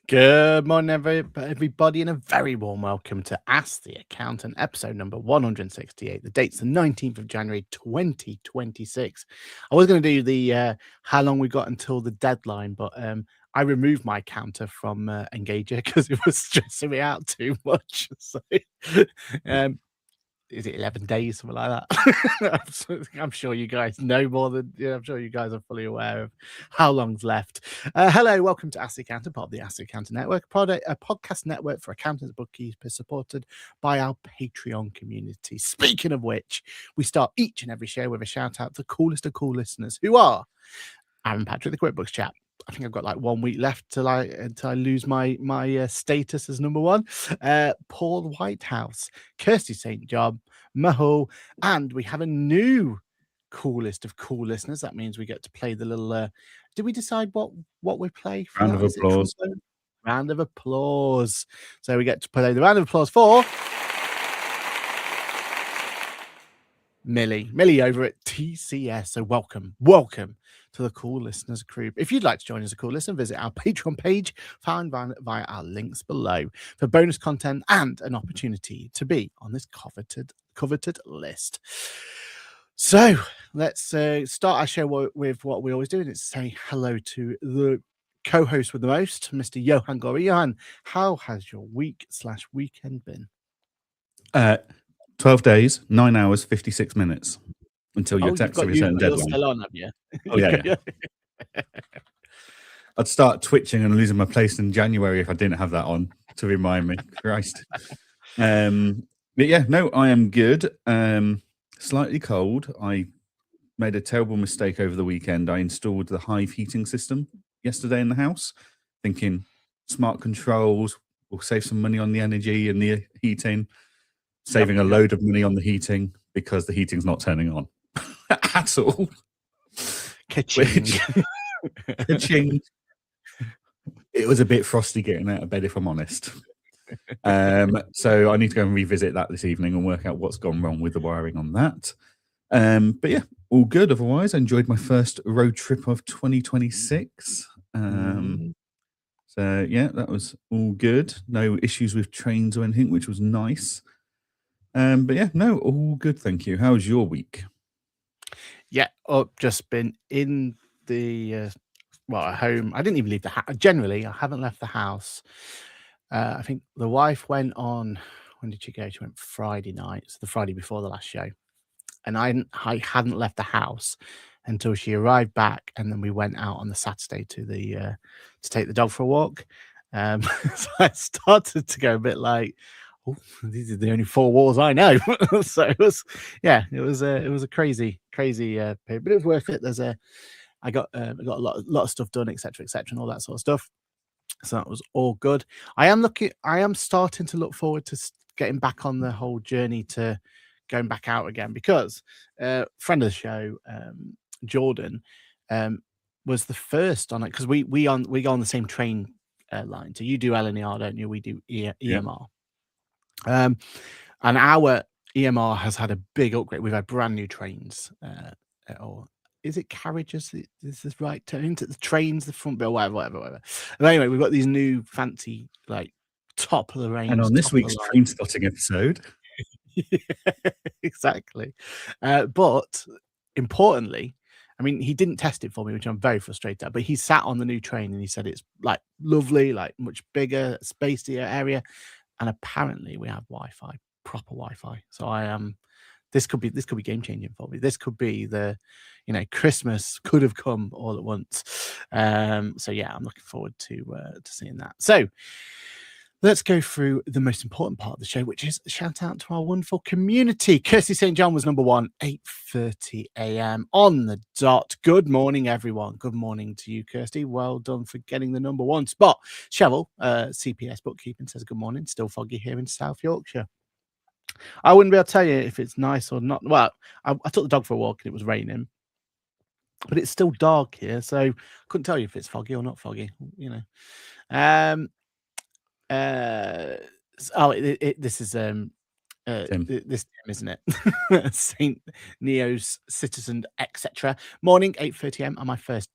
Good morning, everybody, and a very warm welcome to Ask the Accountant, episode number 168. The date's the 19th of January, 2026. I was going to do the how long we got until the deadline, but I removed my counter from Engager because it was stressing me out too much. So, um, is it 11 days, something like that? I'm sure you guys know more than, I'm sure you guys are fully aware of how long's left. Hello, welcome to Ask the Accountant, part of the Ask the Accountant Network, a podcast network for accountants, bookkeepers, supported by our Patreon community. Speaking of which, we start each and every show with a shout out to the coolest of cool listeners, who are Aaron Patrick, the QuickBooks chap. I think I've got like 1 week left until I lose my status as number one. Paul Whitehouse, Kirsty St. John, Mahal, and we have a new coolest of cool listeners. That means we get to play the little. Did we decide what we play? For round of applause. Round of applause. So we get to play the round of applause for Millie over at TCS. So welcome to the Cool Listeners group. If you'd like to join as a cool listener, visit our Patreon page, found via our links below, for bonus content and an opportunity to be on this coveted list. So let's start our show with what we always do, and it's say hello to the co-host with the most, Mr. Johann Goree. Johann, how has your week/weekend been? 12 days, 9 hours, 56 minutes until your tax return deadline. Still on, have you? Oh, yeah. I'd start twitching and losing my place in January if I didn't have that on to remind me. Christ. But yeah, no, I am good. Slightly cold. I made a terrible mistake over the weekend. I installed the Hive heating system yesterday in the house, thinking smart controls will save some money on the energy and the heating. Saving a load of money on the heating because the heating's not turning on at all. Ka-ching. Ka-ching. It was a bit frosty getting out of bed, if I'm honest. So I need to go and revisit that this evening and work out what's gone wrong with the wiring on that. But yeah, all good. Otherwise, I enjoyed my first road trip of 2026. So yeah, that was all good. No issues with trains or anything, which was nice. But yeah, no, all good, thank you. How was your week? Yeah, I've just been in the at home. I didn't even leave the house. Generally, I haven't left the house. I think the wife went on. When did she go? She went Friday night, so the Friday before the last show. And I hadn't left the house until she arrived back, and then we went out on the Saturday to take the dog for a walk. So I started to go a bit like, oh, these are the only four walls I know. So it was a crazy period, but it was worth it. I got a lot of stuff done, etc., and all that sort of stuff. So that was all good. I am starting to look forward to getting back on the whole journey to going back out again, because friend of the show, Jordan, was the first on it, because we go on the same train line. So you do LNER, don't you? We do EMR. Yeah. And our EMR has had a big upgrade. We've had brand new trains, or is it carriages? Is this right term? The trains, the front bill, whatever. But anyway, we've got these new fancy, like, top of the range. And on this week's train spotting episode. Yeah, exactly. But importantly, I mean, he didn't test it for me, which I'm very frustrated at, but he sat on the new train and he said it's like lovely, like much bigger, spacier area. And apparently we have Wi-Fi, proper Wi-Fi. So I am, this could be game changing for me. This could be Christmas could have come all at once. So yeah, I'm looking forward to seeing that. So let's go through the most important part of the show, which is a shout out to our wonderful community. Kirsty St. John was number one, 8:30 a.m. on the dot. Good morning, everyone. Good morning to you, Kirsty. Well done for getting the number one spot. Cheryl, CPS Bookkeeping, says good morning. Still foggy here in South Yorkshire. I wouldn't be able to tell you if it's nice or not. Well, I took the dog for a walk and it was raining, but it's still dark here, so I couldn't tell you if it's foggy or not foggy. This is Tim, isn't it? Saint Neo's Citizen, etc. Morning, 8:30 a.m. on my first.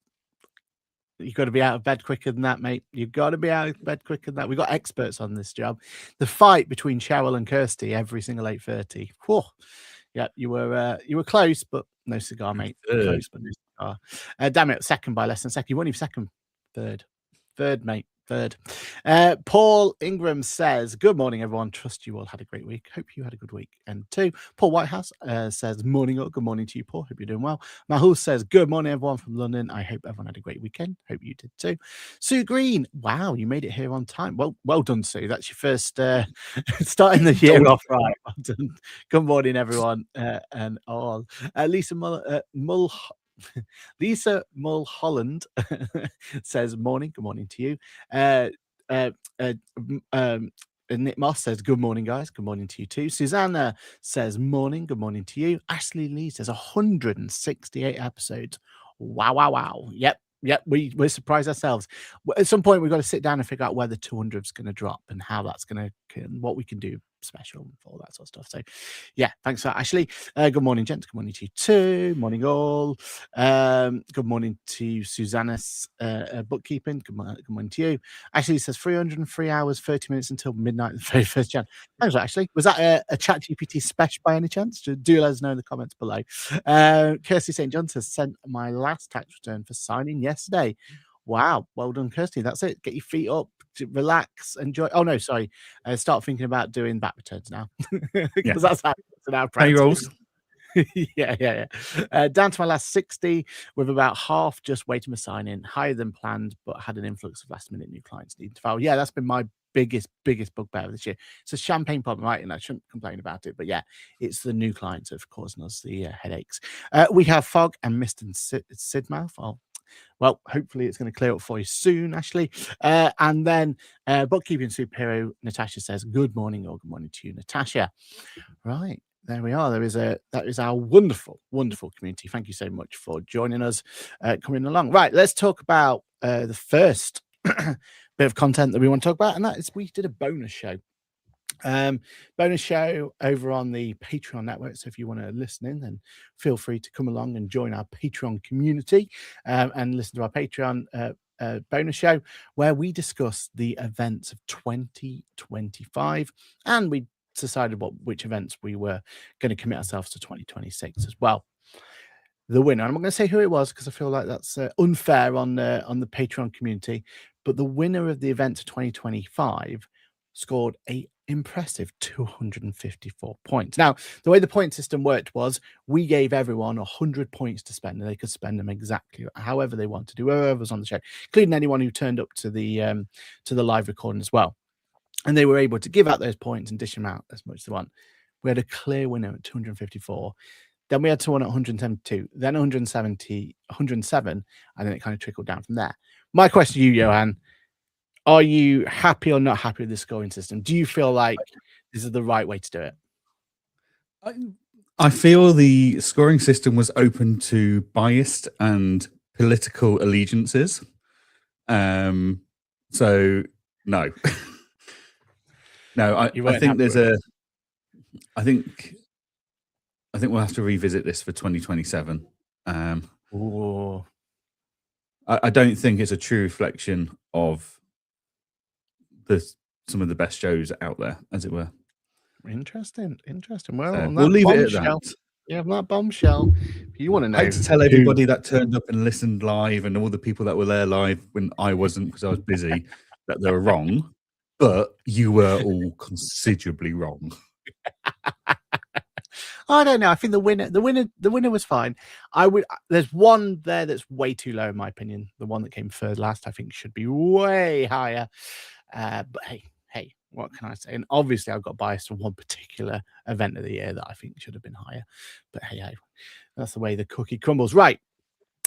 You got to be out of bed quicker than that, mate. You've got to be out of bed quicker than that. We've got experts on this job. The fight between Cheryl and Kirsty every single 8:30. Whew. Yeah, you were close, but no cigar, mate. Close, but no cigar. Damn it, second by less than second. You weren't even second. Third, mate. Third. Paul Ingram says, good morning, everyone. Trust you all had a great week. Hope you had a good week. And two, Paul Whitehouse says, morning up. Good morning to you, Paul. Hope you're doing well. Mahul says, good morning, everyone from London. I hope everyone had a great weekend. Hope you did too. Sue Green, wow, you made it here on time. Well done, Sue. That's your first starting the year off right. Well done. Good morning, everyone, and all. Lisa Lisa Mulholland says, morning. Good morning to you. Nick Moss says, good morning, guys. Good morning to you too. Susanna says, morning. Good morning to you. Ashley Lee says, 168 episodes. Wow. Yep. We're surprised ourselves. At some point, we've got to sit down and figure out where the 200 is going to drop and how that's going to, what we can do special and all that sort of stuff. So, yeah, thanks for that, Ashley. Good morning, gents. Good morning to you too. Morning, all. Good morning to Susanna's bookkeeping. Good morning to you. Ashley says 303 hours, 30 minutes until midnight, the 31st Jan. Thanks, Ashley. Was that a ChatGPT special by any chance? Do let us know in the comments below. Kirsty St. John says, sent my last tax return for signing yesterday. Wow, well done, Kirsty. That's it. Get your feet up, relax, enjoy. Oh no, sorry. Start thinking about doing back returns now, because that's how it's now. Payrolls. Yeah. Down to my last 60, with about half just waiting for sign in. Higher than planned, but had an influx of last minute new clients needing to file. Yeah, that's been my biggest bugbear this year. It's a champagne problem, right? And I shouldn't complain about it, but yeah, it's the new clients that have causing us the headaches. We have Fog and Mr. Sidmouth. Well, hopefully it's going to clear up for you soon, Ashley. And then bookkeeping superhero Natasha says, good morning, or good morning to you, Natasha. Right. There we are. That is our wonderful community. Thank you so much for joining us, coming along. Right, let's talk about the first bit of content that we want to talk about, and that is we did a bonus show. Bonus show over on the Patreon network. So if you want to listen in, then feel free to come along and join our Patreon community and listen to our Patreon bonus show, where we discuss the events of 2025, and we decided which events we were going to commit ourselves to 2026 as well. The winner, I'm not going to say who it was because I feel like that's unfair on the Patreon community, but the winner of the event of 2025 scored a impressive 254 points. Now, the way the point system worked was we gave everyone 100 points to spend, and they could spend them exactly however they wanted to, whoever was on the show, including anyone who turned up to the live recording as well. And they were able to give out those points and dish them out as much as they want. We had a clear winner at 254. Then we had someone at 172, then 170, 107, and then it kind of trickled down from there. My question to you, Johann, are you happy or not happy with the scoring system? Do you feel like this is the right way to do it? I feel the scoring system was open to biased and political allegiances. So no. No, I think there's I think we'll have to revisit this for 2027. I don't think it's a true reflection of some of the best shows out there, as it were. Interesting. Well, we'll leave it at that. Yeah, that bombshell. You want to know? I hate to tell everybody that turned up and listened live, and all the people that were there live when I wasn't because I was busy, that they were wrong. But you were all considerably wrong. I don't know. I think the winner was fine. There's one there that's way too low in my opinion. The one that came third last, I think, should be way higher. But hey, what can I say? And obviously, I've got bias to one particular event of the year that I think should have been higher. But hey, that's the way the cookie crumbles. Right.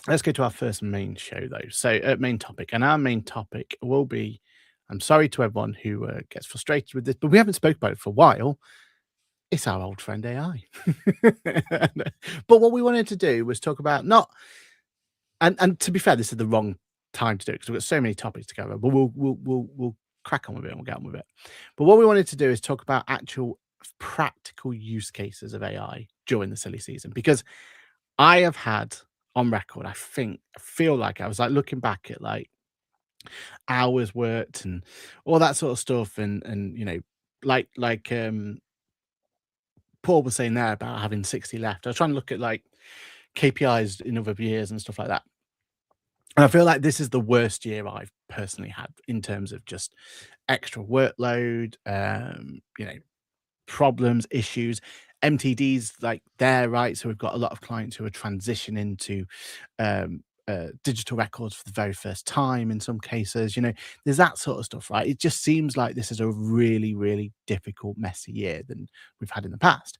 Let's go to our first main show, though. So, main topic, and our main topic will be. I'm sorry to everyone who gets frustrated with this, but we haven't spoken about it for a while. It's our old friend AI. But what we wanted to do was talk about and to be fair, this is the wrong time to do it because we've got so many topics to cover. But we'll crack on with it and we'll get on with it. But what we wanted to do is talk about actual practical use cases of AI during the silly season, because I have had on record. I feel like I was like looking back at like hours worked and all that sort of stuff, and like Paul was saying there about having 60 left. I was trying to look at like KPIs in other years and stuff like that. And I feel like this is the worst year I've personally had in terms of just extra workload, problems, issues. MTDs, like they're right. So we've got a lot of clients who are transitioning to digital records for the very first time in some cases. There's that sort of stuff, right? It just seems like this is a really, really difficult, messy year than we've had in the past.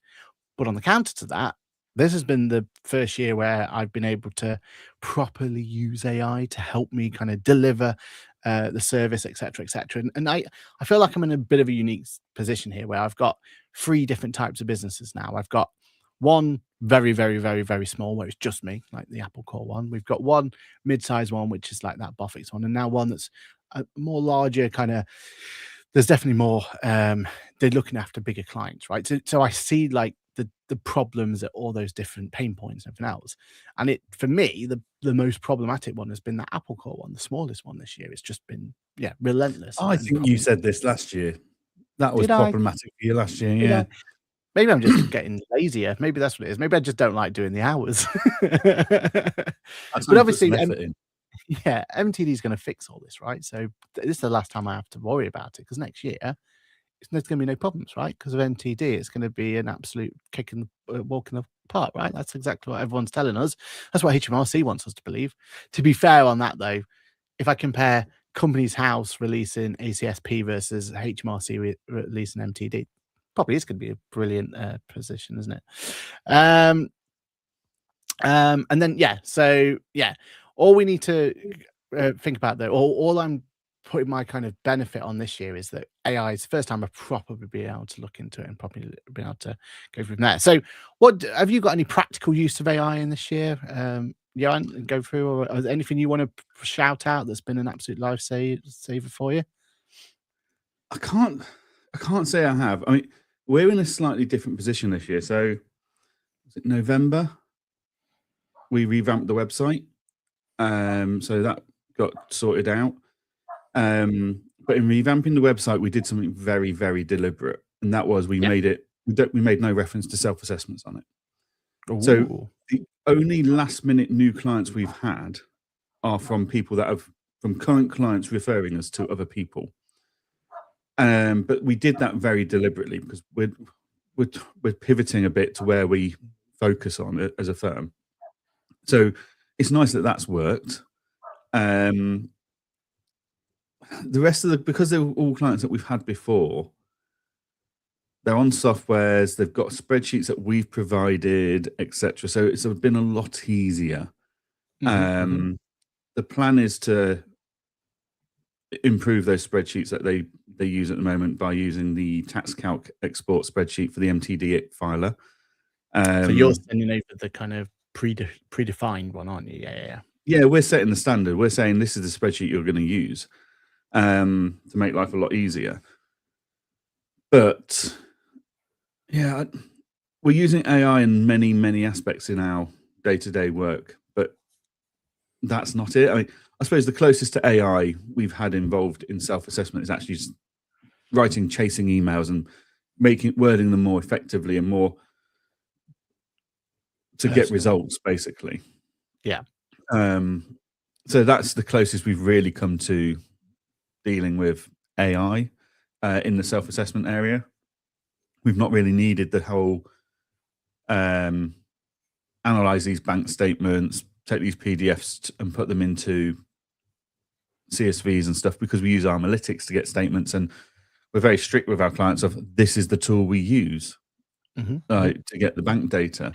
But on the counter to that, this has been the first year where I've been able to properly use AI to help me kind of deliver the service, et cetera, et cetera. And I feel like I'm in a bit of a unique position here where I've got 3 different types of businesses now. I've got one very, very, very, very small, where it's just me, like the Apple Core one. We've got one mid-sized one, which is like that Buffett's one, and now one that's a more larger kind of. There's definitely more. They're looking after bigger clients, right? So I see like the problems at all those different pain points and everything else. And it, for me, the most problematic one has been that Apple Core one, the smallest one this year. It's just been relentless. I think you said this last year. That was Did I? problematic for you last year. Did Yeah. I? Maybe I'm just getting lazier. Maybe that's what it is. Maybe I just don't like doing the hours. That's But time to put some obviously, effort in. MTD is going to fix all this, right? So this is the last time I have to worry about it, because next year there's going to be no problems, right? Because of MTD, it's going to be an absolute walk in the park, right? That's exactly what everyone's telling us. That's what HMRC wants us to believe. To be fair on that, though, if I compare Companies House releasing ACSP versus HMRC releasing MTD, probably is going to be a brilliant position, isn't it? And then all we need to think about, though, all I'm putting my kind of benefit on this year is that AI is the first time I've properly been able to look into it and probably been able to go from there. So, what have you got any practical use of AI in this year? Johann, go through, or is there anything you want to shout out that's been an absolute saver for you? I can't say I have. I mean, we're in a slightly different position this year. So, was it November? We revamped the website, so that got sorted out. But in revamping the website, we did something very, very deliberate, and that was we made no reference to self-assessments on it. So Ooh. the only last-minute new clients we've had are from people from current clients referring us to other people. But we did that very deliberately because we're pivoting a bit to where we focus on it as a firm. So it's nice that that's worked. The rest of because they're all clients that we've had before, they're on softwares, they've got spreadsheets that we've provided, etc. So it's been a lot easier. The plan is to improve those spreadsheets that they use at the moment by using the tax calc export spreadsheet for the MTD filer. So you're sending over the kind of predefined one, aren't you? Yeah, we're setting the standard. We're saying this is the spreadsheet you're going to use to make life a lot easier. But yeah, we're using AI in many, many aspects in our day-to-day work, but that's not it. I mean, I suppose the closest to AI we've had involved in self-assessment is actually just writing chasing emails and wording them more effectively and more to get results, basically. Yeah. So that's the closest we've really come to dealing with AI in the self-assessment area. We've not really needed the whole analyze these bank statements, take these PDFs and put them into CSVs and stuff, because we use Analytics to get statements, and we're very strict with our clients of this is the tool we use to get the bank data.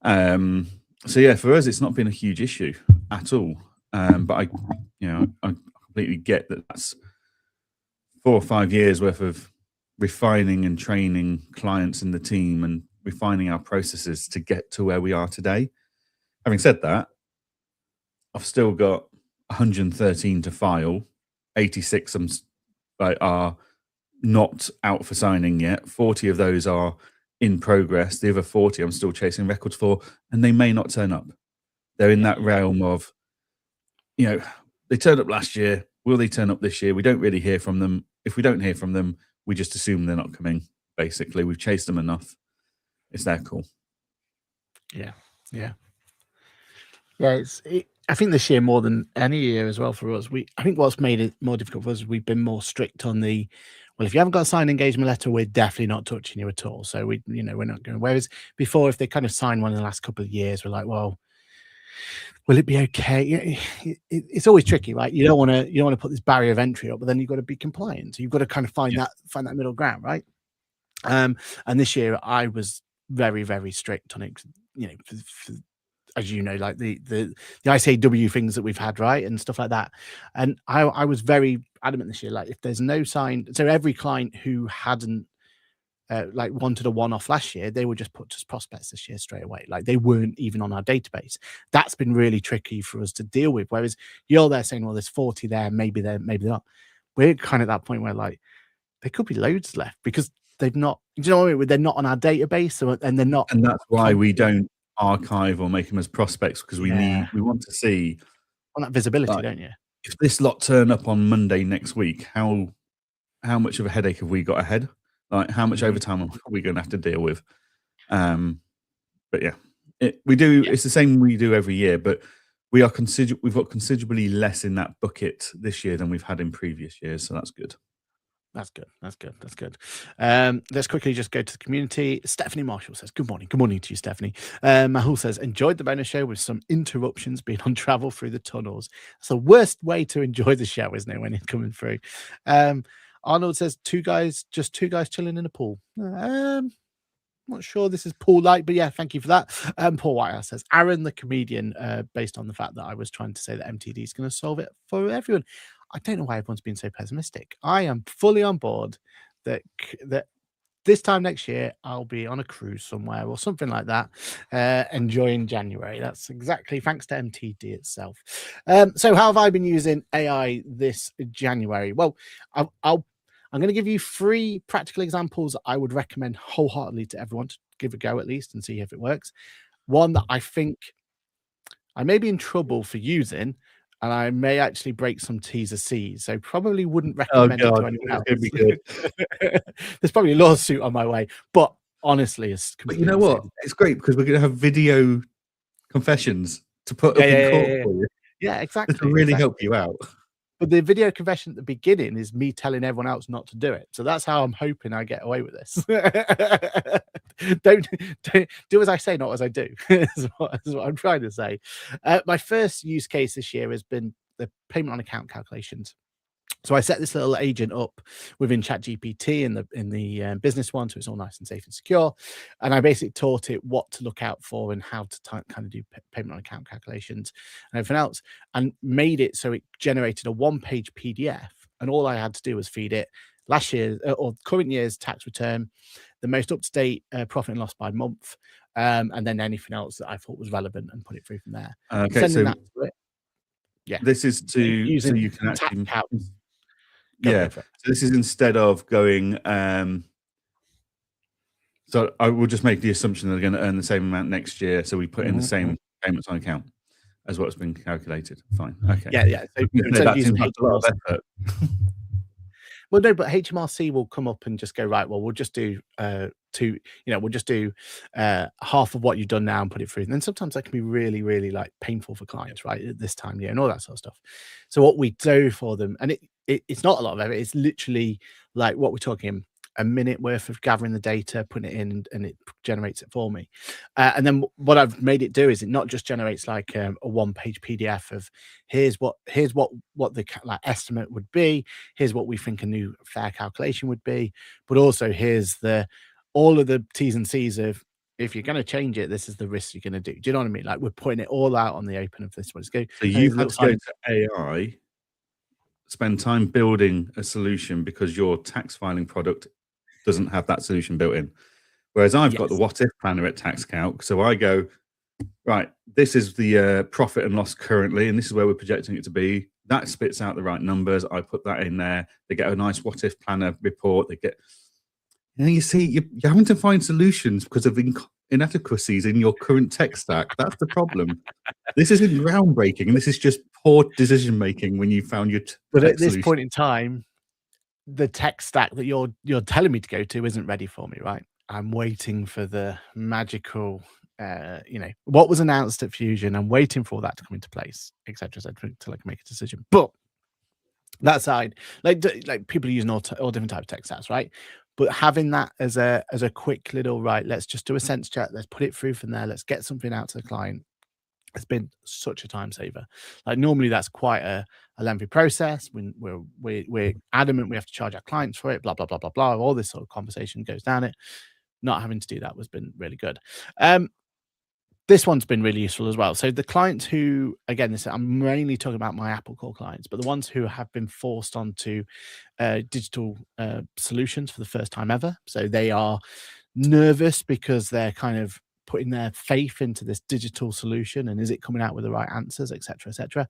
So yeah, for us, it's not been a huge issue at all. But I completely get that that's 4 or 5 years worth of refining and training clients in the team and refining our processes to get to where we are today. Having said that, I've still got 113 to file. 86 are not out for signing yet. 40 of those are in progress. The other 40 I'm still chasing records for, and they may not turn up. they're in that realm of, they turned up last year. Will they turn up this year? We don't really hear from them. If we don't hear from them, we just assume they're not coming. Basically, we've chased them enough. It's their call. Yeah. I think this year more than any year as well for us. I think what's made it more difficult for us is we've been more strict on if you haven't got a signed engagement letter, we're definitely not touching you at all. So we're not going. Whereas before, if they kind of signed one in the last couple of years, we're like, well, will it be okay? It's always tricky, right? You don't want to put this barrier of entry up, but then you've got to be compliant. So you've got to kind of find that middle ground, right? And this year I was very, very strict on it. As you know, like the ICAW things that we've had, right, and stuff like that. And I was very adamant this year, like if there's no sign, so every client who hadn't wanted a one-off last year, they were just put as prospects this year straight away. Like they weren't even on our database. That's been really tricky for us to deal with. Whereas you're there saying, well, there's 40 there, maybe they're not. We're kind of at that point where like there could be loads left because they've not, you know what I mean? They're not on our database, and they're not. And that's why we don't archive or make them as prospects, because we want to see on that visibility, don't you? If this lot turn up on Monday next week, how much of a headache have we got ahead? Like how much overtime are we going to have to deal with? But yeah, it's the same we do every year, but we've got considerably less in that bucket this year than we've had in previous years, so that's good. That's good. Let's quickly just go to the community. Stephanie Marshall says, good morning to you, Stephanie. Mahul says, enjoyed the bonus show with some interruptions being on travel through the tunnels. It's the worst way to enjoy the show, isn't it, when it's coming through? Arnold says, two guys chilling in a pool. Not sure this is pool light, but yeah, thank you for that. Paul Whitehouse says, Aaron the comedian, based on the fact that I was trying to say that MTD is going to solve it for everyone. I don't know why everyone's been so pessimistic. I am fully on board that this time next year I'll be on a cruise somewhere or something like that, enjoying January. That's exactly thanks to MTD itself. So how have I been using AI this January? Well, I'm going to give you 3 practical examples I would recommend wholeheartedly to everyone to give a go at least and see if it works. One that I think I may be in trouble for using, and I may actually break some T's or C's, so probably wouldn't recommend it to anyone else. Be good. There's probably a lawsuit on my way, but honestly, but you know what? It's great because we're going to have video confessions to put up in court for you. Yeah, exactly. This will really help you out. But the video confession at the beginning is me telling everyone else not to do it. So that's how I'm hoping I get away with this. don't do as I say, not as I do. is what I'm trying to say. My first use case this year has been the payment on account calculations. So I set this little agent up within ChatGPT in the business one, so it's all nice and safe and secure. And I basically taught it what to look out for and how to kind of do payment on account calculations and everything else, and made it so it generated a 1-page PDF. And all I had to do was feed it last year's or current year's tax return, the most up-to-date profit and loss by month, and then anything else that I thought was relevant, and put it through from there. Okay, so that to it. Yeah, this is so you can actually. So this is instead of going. So I will just make the assumption that they're going to earn the same amount next year. So we put in the same payments on account as what's been calculated. Fine. Okay. Yeah. So that seems like a lot of effort. Well, no, but HMRC will come up and just go, right, well, we'll just do we'll just do half of what you've done now and put it through. And then sometimes that can be really, really like painful for clients, right, at this time of year and all that sort of stuff. So what we do for them, and it's not a lot of effort, it's literally like what we're talking, a minute worth of gathering the data, putting it in, and it generates it for me. And then what I've made it do is it not just generates like a 1-page PDF of here's what the like estimate would be, here's what we think a new fair calculation would be, but also here's all of the T's and C's of if you're going to change it, this is the risk you're going to do. Do you know what I mean? Like we're putting it all out on the open of this one. So you've had to go to AI, spend time building a solution because your tax filing product doesn't have that solution built in. Whereas I've got the what if planner at TaxCalc. So I go, right, this is the profit and loss currently, and this is where we're projecting it to be. That spits out the right numbers. I put that in there. They get a nice what if planner report. They get, you see, you're having to find solutions because of inadequacies in your current tech stack. That's the problem. This isn't groundbreaking. This is just poor decision making when you found your But tech at this solution. point in time, the tech stack that you're telling me to go to isn't ready for me, right? I'm waiting for the magical, what was announced at Fusion. I'm waiting for all that to come into place, etc., etc., until I can make a decision. But that side, like people using all different types of tech stacks, right? But having that as a quick little right, let's just do a sense check, let's put it through from there, let's get something out to the client. It's been such a time saver. Like normally that's quite a lengthy process. When we're adamant we have to charge our clients for it, blah blah blah blah blah. All this sort of conversation goes down it. Not having to do that has been really good. This one's been really useful as well. So the clients who, again, I'm mainly talking about my Apple Core clients, but the ones who have been forced onto digital solutions for the first time ever. So they are nervous because they're kind of putting their faith into this digital solution, and is it coming out with the right answers, etc., etc.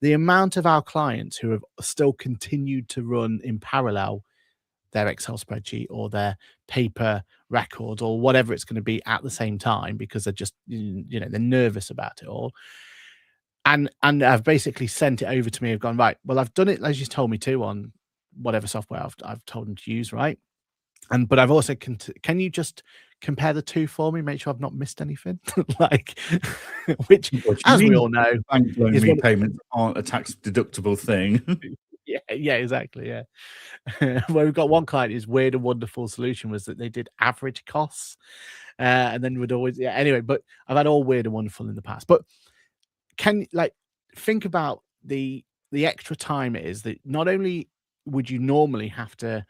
The amount of our clients who have still continued to run in parallel their Excel spreadsheet or their paper records or whatever it's going to be at the same time because they're just, they're nervous about it all. And I've basically sent it over to me. I've gone, right, well, I've done it as you told me to on whatever software I've told them to use, right? But I've also, can you just compare the two for me, make sure I've not missed anything? Like, which, as we all know, bank loan repayments aren't a tax deductible thing. Yeah, exactly. Yeah. Where we've got one client, his weird and wonderful solution was that they did average costs, and then would always, anyway. But I've had all weird and wonderful in the past. But can think about the extra time it is that not only would you normally have to,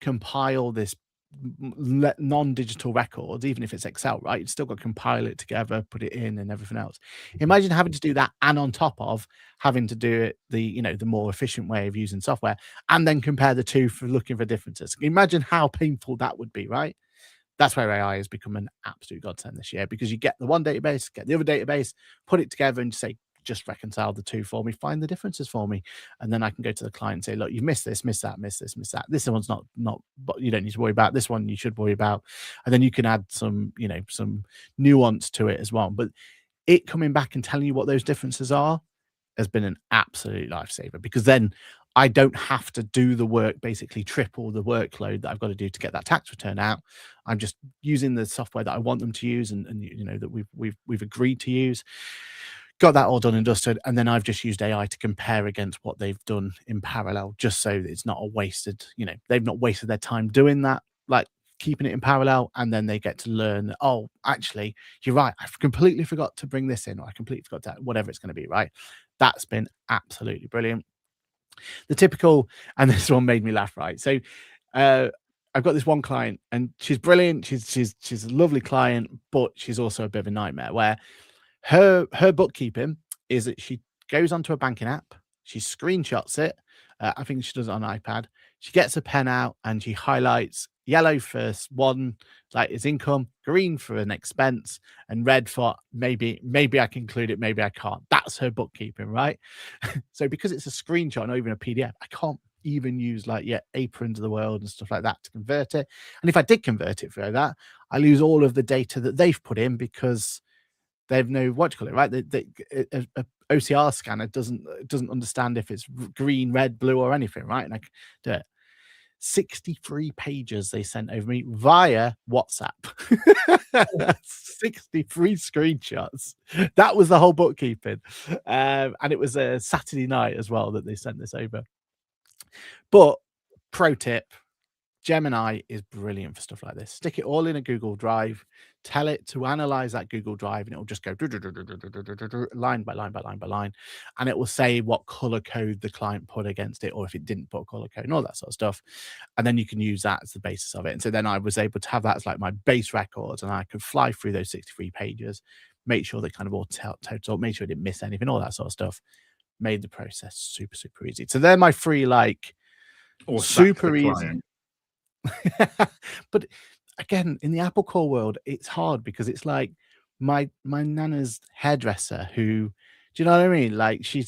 compile this non-digital records, even if it's Excel, right? You've still got to compile it together, put it in, and everything else. Imagine having to do that, and on top of having to do it the more efficient way of using software, and then compare the two for looking for differences. Imagine how painful that would be, right? That's where AI has become an absolute godsend this year, because you get the one database, get the other database, put it together, and say, just reconcile the two for me, find the differences for me, and then I can go to the client and say, look, you've missed this, missed that, missed this, missed that. This one's not, but you don't need to worry about. This one you should worry about, and then you can add some, some nuance to it as well. But it coming back and telling you what those differences are has been an absolute lifesaver, because then I don't have to do the work, basically triple the workload that I've got to do to get that tax return out. I'm just using the software that I want them to use, and that we've agreed to use. Got that all done and dusted, and then I've just used AI to compare against what they've done in parallel, just so that it's not a wasted, they've not wasted their time doing that, like keeping it in parallel, and then they get to learn that, oh, actually, you're right, I've completely forgot to bring this in, or I completely forgot that, whatever it's going to be, right? That's been absolutely brilliant. The typical, and this one made me laugh, right? So I've got this one client, and she's brilliant, she's a lovely client, but she's also a bit of a nightmare, where her bookkeeping is that she goes onto a banking app, she screenshots it. I think she does it on an iPad. She gets a pen out and she highlights yellow for one, like is income, green for an expense, and red for maybe I can include it, maybe I can't. That's her bookkeeping, right? So because it's a screenshot, not even a PDF, I can't even use aprons of the world and stuff like that to convert it. And if I did convert it for that, I lose all of the data that they've put in, because they've no, what do you call it, right? A OCR scanner doesn't understand if it's green, red, blue, or anything, right? And I can do it. 63 pages they sent over me via WhatsApp. 63 screenshots. That was the whole bookkeeping. And it was a Saturday night as well that they sent this over. But pro tip, Gemini is brilliant for stuff like this. Stick it all in a Google Drive, tell it to analyze that Google Drive, and it will just go line by line by line by line, and it will say what color code the client put against it, or if it didn't put a color code, and all that sort of stuff. And then you can use that as the basis of it. And so then I was able to have that as like my base records, and I could fly through those 63 pages, make sure they kind of all total, make sure I didn't miss anything, all that sort of stuff. Made the process super, super easy. So they're my three, like, or super easy. But again, in the Apple Core world, it's hard, because it's like my nana's hairdresser, who, do you know what I mean? Like she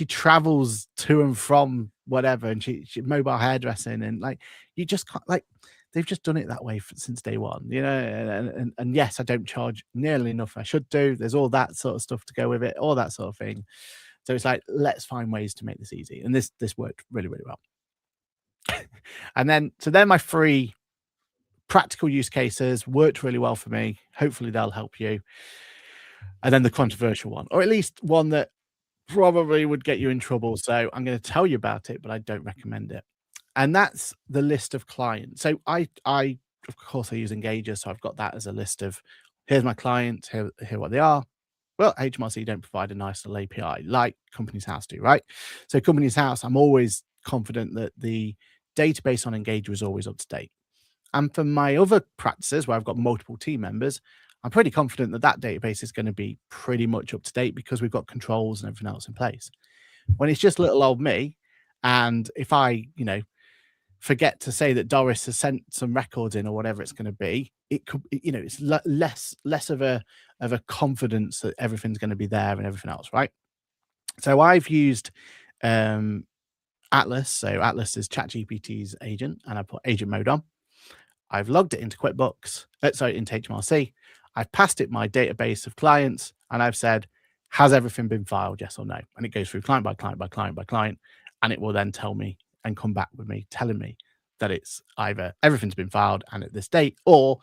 travels to and from whatever, and she mobile hairdressing, and like you just can't, like, they've just done it that way since day one, you know. And yes, I don't charge nearly enough I should do. There's all that sort of stuff to go with it, all that sort of thing. So it's like, let's find ways to make this easy, and this worked really, really well. And then, so they're my 3 practical use cases, worked really well for me. Hopefully they'll help you. And then the controversial one, or at least one that probably would get you in trouble. So I'm going to tell you about it, but I don't recommend it. And that's the list of clients. So I of course I use Engager, so I've got that as a list of, here's my clients, here what they are. Well, HMRC don't provide a nice little API like Companies House do, right? So Companies House, I'm always confident that the database on Engager is always up to date. And for my other practices where I've got multiple team members, I'm pretty confident that that database is going to be pretty much up to date because we've got controls and everything else in place. When it's just little old me, and if I, forget to say that Doris has sent some records in or whatever it's going to be, it could, it's less of a confidence that everything's going to be there and everything else, right? So I've used Atlas. So Atlas is ChatGPT's agent, and I put agent mode on. I've logged it into QuickBooks, into HMRC. I've passed it my database of clients, and I've said, has everything been filed, yes or no? And it goes through client by client by client by client, and it will then tell me and come back with me telling me that it's either everything's been filed and at this date, or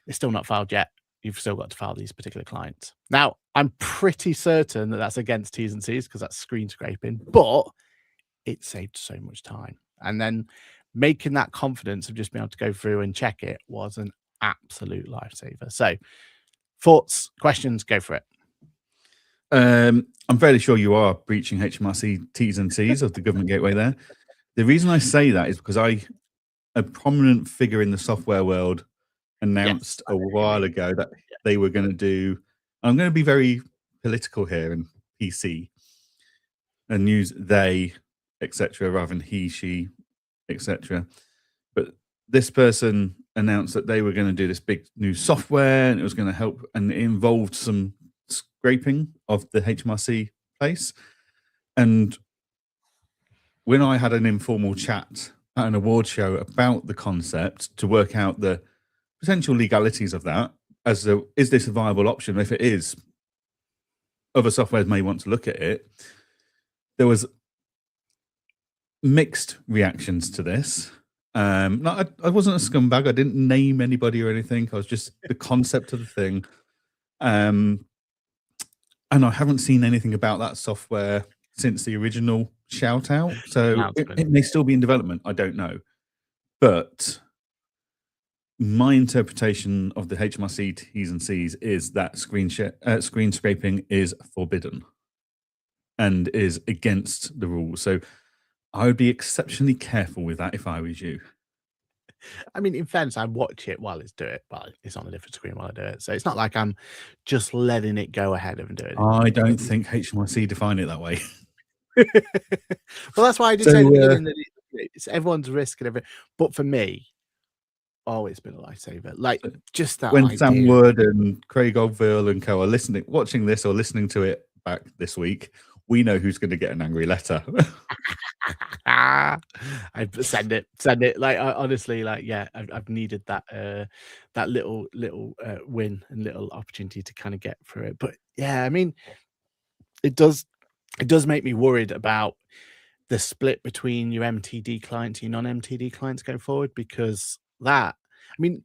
it's still not filed yet. You've still got to file these particular clients. Now, I'm pretty certain that that's against T's and C's because that's screen scraping, but it saved so much time. And then making that confidence of just being able to go through and check it was an absolute lifesaver. So thoughts, questions, go for it. I'm fairly sure you are breaching HMRC T's and C's of the government gateway there. The reason I say that is because a prominent figure in the software world announced a while ago that they were going to do, I'm going to be very political here and PC, and use they, etc., rather than he, she, etc. But this person announced that they were going to do this big new software, and it was going to help, and it involved some scraping of the HMRC place. And when I had an informal chat at an award show about the concept to work out the potential legalities of that, is this a viable option? If it is, other softwares may want to look at it. There was mixed reactions to this. I wasn't a scumbag. I didn't name anybody or anything. I was just the concept of the thing. And I haven't seen anything about that software since the original shout out. So it may still be in development. I don't know. But my interpretation of the HMRC T's and C's is that screen scraping is forbidden and is against the rules. So I would be exceptionally careful with that if I was you. I mean, in fairness, I watch it while it's doing it. Well, it's on a different screen while I do it. So it's not like I'm just letting it go ahead of and doing it. I don't think HMRC define it that way. Well, that's why I did say at the beginning that it's everyone's risk and everything. But for me, it's been a lifesaver. Like, just that when idea. Sam Wood and Craig Oldville and co are watching this or listening to it back this week, we know who's going to get an angry letter. I send it. Like, honestly, like, yeah, I've needed that that little win and little opportunity to kind of get through it. But yeah, I mean, it does make me worried about the split between your MTD clients and your non-MTD clients going forward, because that, I mean,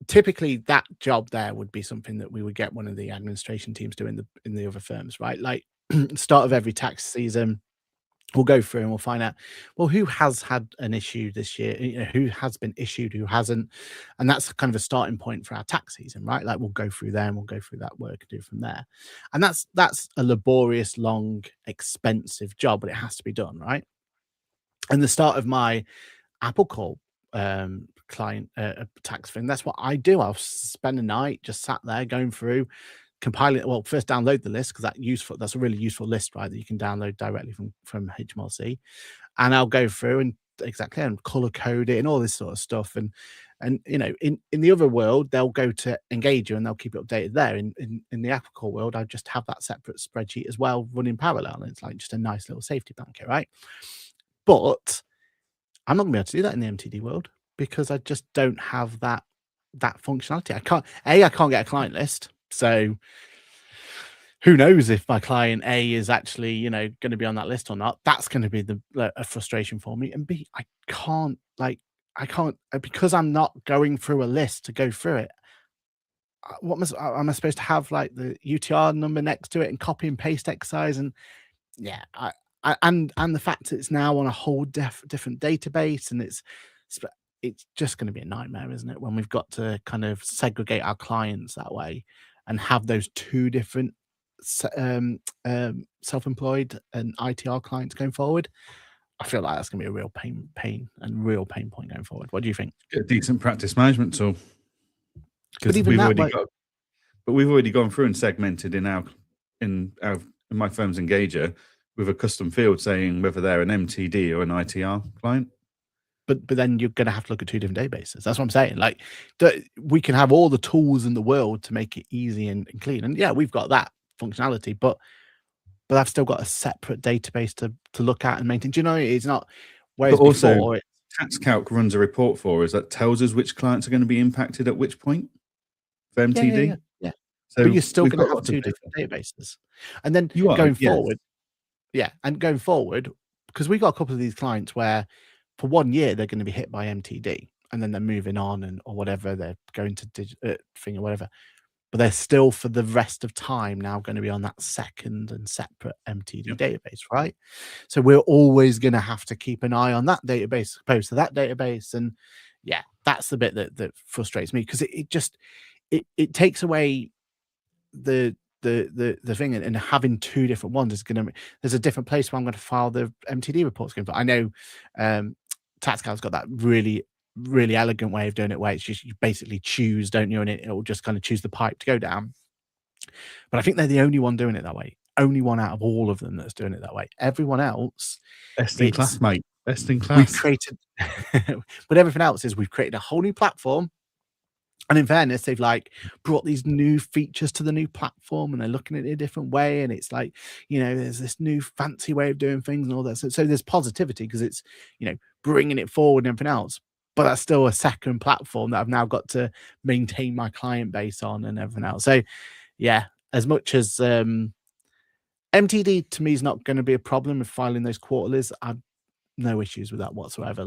typically that job there would be something that we would get one of the administration teams doing in the other firms, right? Like, start of every tax season, we'll go through and we'll find out, well, who has had an issue this year, who has been issued, who hasn't. And that's kind of a starting point for our tax season, right? Like, we'll go through there and we'll go through that work and do it from there. And that's a laborious, long, expensive job, but it has to be done, right? And the start of my Apple Call client tax thing, that's what I do. I'll spend a night just sat there going through, compiling it. Well, first download the list, because that's a really useful list, right, that you can download directly from HMRC, and I'll go through and color code it and all this sort of stuff. And in the other world, they'll go to Engager and they'll keep it updated there. In the Apple Call world, I just have that separate spreadsheet as well running parallel, and it's like just a nice little safety blanket, right? But I'm not gonna be able to do that in the MTD world. because I just don't have that functionality. I can't get a client list, so who knows if my client A is actually, going to be on that list or not. That's going to be a frustration for me. And B, I can't because I'm not going through a list to go through it. What am I supposed to have, like, the UTR number next to it and copy and paste exercise? And yeah, and the fact that it's now on a whole different database, and it's just going to be a nightmare, isn't it? When we've got to kind of segregate our clients that way and have those two different self-employed and ITR clients going forward. I feel like that's going to be a real real pain point going forward. What do you think? Get a decent practice management tool, But because even that, we've already gone through and segmented in my firm's engager with a custom field saying whether they're an MTD or an ITR client. But then you're going to have to look at two different databases. That's what I'm saying. Like, we can have all the tools in the world to make it easy and clean. And yeah, we've got that functionality, but I've still got a separate database to look at and maintain. Do you know, it's not. Whereas but also, before, TaxCalc runs a report for us that tells us which clients are going to be impacted at which point for MTD. Yeah. So but you're still going to have two different databases. And then going forward, because we got a couple of these clients where for 1 year they're going to be hit by MTD, and then they're moving on or whatever, they're going to thing or whatever, but they're still for the rest of time now going to be on that second and separate MTD database, right? So we're always going to have to keep an eye on that database opposed to that database. And yeah, that's the bit that frustrates me, because it takes away the thing, and having two different ones is there's a different place where I'm going to file the MTD reports going for. I know TaxCalc's got that really elegant way of doing it, where it's just you basically choose, don't you, and it'll just kind of choose the pipe to go down. But I think they're the only one doing it that way. Only one out of all of them that's doing it that way. Everyone else, best in class, mate. Best in class. We've created, but everything else is we've created a whole new platform. And in fairness, they've brought these new features to the new platform, and they're looking at it a different way. And it's there's this new fancy way of doing things and all that. So there's positivity because it's, bringing it forward and everything else. But that's still a second platform that I've now got to maintain my client base on and everything else. So yeah, as much as MTD to me is not going to be a problem with filing those quarterlies, I've no issues with that whatsoever.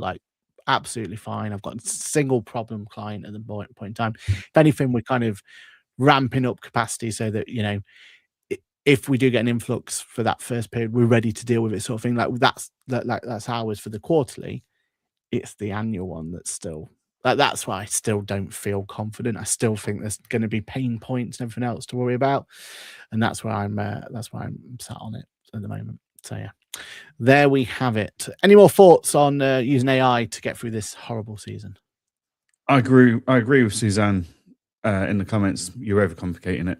Absolutely fine. I've got a single problem client at the point in time. If anything, we're kind of ramping up capacity so that, if we do get an influx for that first period, we're ready to deal with it, sort of thing. That's ours for the quarterly. It's the annual one that's still that's why I still don't feel confident. I still think there's going to be pain points and everything else to worry about, and that's why I'm sat on it at the moment. So yeah. There we have it. Any more thoughts on using AI to get through this horrible season? I agree with Suzanne in the comments. You're overcomplicating it.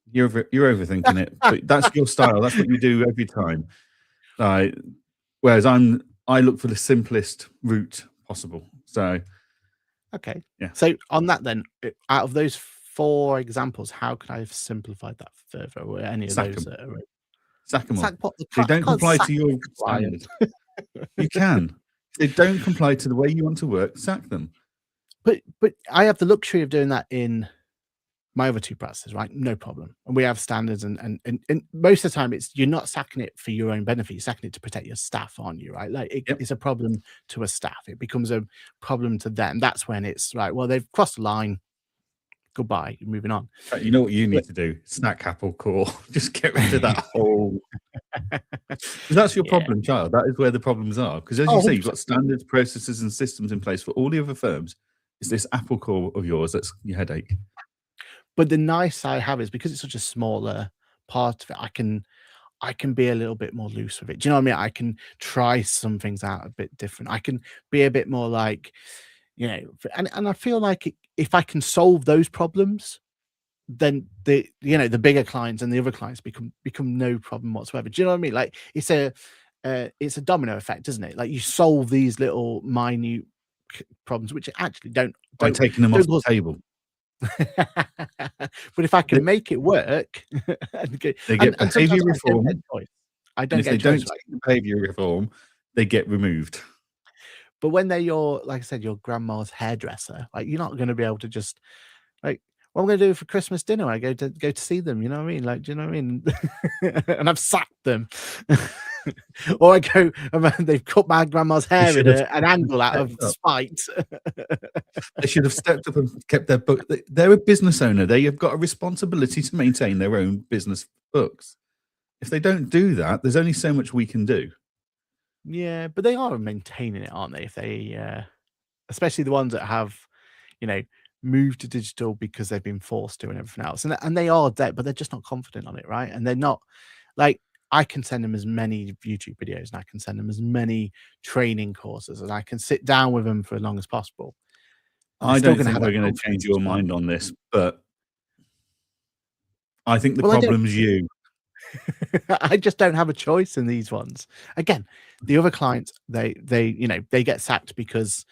You're overthinking it. But that's your style. That's what you do every time. Whereas I look for the simplest route possible. So okay. Yeah. So on that then, out of those 4 examples, how could I have simplified that further? Or any of those that are sack them all. They don't comply to your standard. You can. They don't comply to the way you want to work. Sack them. But I have the luxury of doing that in my other 2 practices, right? No problem. And we have standards, and most of the time you're not sacking it for your own benefit. You're sacking it to protect your staff, aren't you? Right? It's a problem to a staff. It becomes a problem to them. That's when it's right. Well, they've crossed the line. Goodbye. You're moving on. You know what you need to do? Snack Apple Core. Just get rid of that whole. That's your problem, child. That is where the problems are. Because as you say, you've got standards, processes, and systems in place for all the other firms. It's this Apple Core of yours that's your headache. But the nice I have is because it's such a smaller part of it, I can be a little bit more loose with it. Do you know what I mean? I can try some things out a bit different. I can be a bit more and I feel like if I can solve those problems, then the bigger clients and the other clients become no problem whatsoever. Do you know what I mean? It's a domino effect, isn't it? You solve these little minute problems, which actually don't by taking them off the table. But if I can make it work, they get behavior reform. I don't get if they don't take the behavior reform, they get removed. But when they're your, like I said, your grandma's hairdresser, like you're not going to be able to just like, what am I going to do for Christmas dinner? I go to see them. You know what I mean? Like, do you know what I mean? And I've sacked them, or I go, and they've cut my grandma's They hair should in have an angle out of stepped up. spite. They should have stepped up and kept their book. They're a business owner. They have got a responsibility to maintain their own business books. If they don't do that, there's only so much we can do. Yeah, but they are maintaining it, aren't they? If they, especially the ones that have, you know, moved to digital because they've been forced to and everything else, and they are dead, but they're just not confident on it, right? And they're not like, I can send them as many YouTube videos and I can send them as many training courses and I can sit down with them for as long as possible. And they're I still don't going to think have we're that going to change confidence your to mind on this, but I think the well, I don't. problem's you. I just don't have a choice in these ones. Again, the other clients, they get sacked because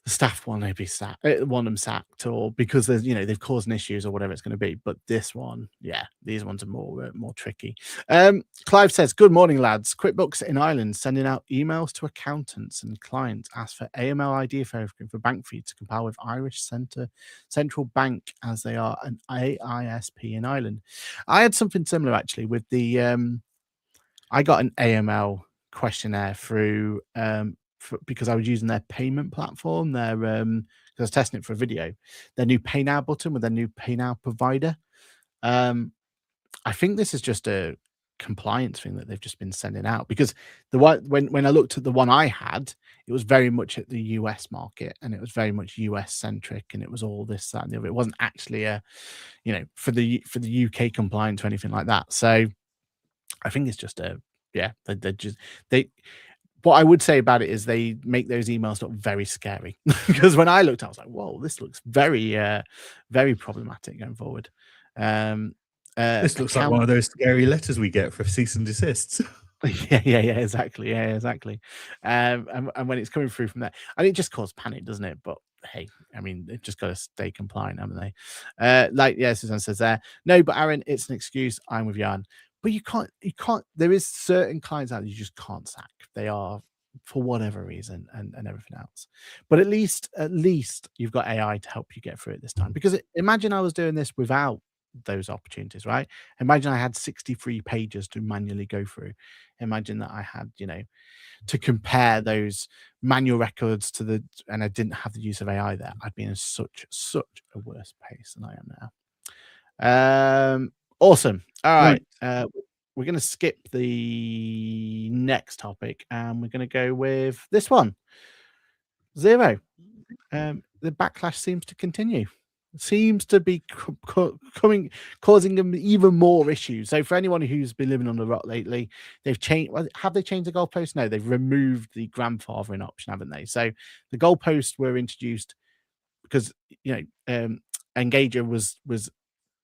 the staff want to be sacked, want them sacked, or because there's, they've caused an issues or whatever it's going to be. But this one, yeah, these ones are more tricky. Clive says, "Good morning, lads. QuickBooks in Ireland sending out emails to accountants and clients ask for AML ID verification for bank feeds to compile with Irish Central Bank as they are an AISP in Ireland." I had something similar actually with the I got an AML questionnaire through because I was using their payment platform, their 'cause I was testing it for a video, their new Pay Now button with their new Pay Now provider. Um, I think this is just a compliance thing that they've just been sending out because the one when I looked at the one I had, it was very much at the US market and it was very much US centric and it was all this, that, and the other. It wasn't actually a, for the UK compliance or anything like that. So I think it's just a yeah, they just they what I would say about it is they make those emails look very scary because when I looked, I was like, "Whoa, this looks very problematic going forward." Um, This looks like account one of those scary letters we get for cease and desists. yeah, exactly. Yeah, exactly. And when it's coming through from there, and it just caused panic, doesn't it? But hey, I mean, they've just got to stay compliant, haven't they? Susan says there. No, but Aaron, it's an excuse. I'm with Jan. But you can't. There is certain clients out there you just can't sack. They are for whatever reason and everything else. But at least you've got AI to help you get through it this time. Because imagine I was doing this without those opportunities, right? Imagine I had 63 pages to manually go through. Imagine that I had, to compare those manual records and I didn't have the use of AI there. I'd be in such a worse pace than I am now. Awesome. All right. We're going to skip the next topic and we're going to go with this one. Xero. The backlash seems to continue. Seems to be causing them even more issues. So for anyone who's been living on the rock lately, they've changed. Have they changed the goalpost? No, they've removed the grandfathering option, haven't they? So the goalposts were introduced because Engager was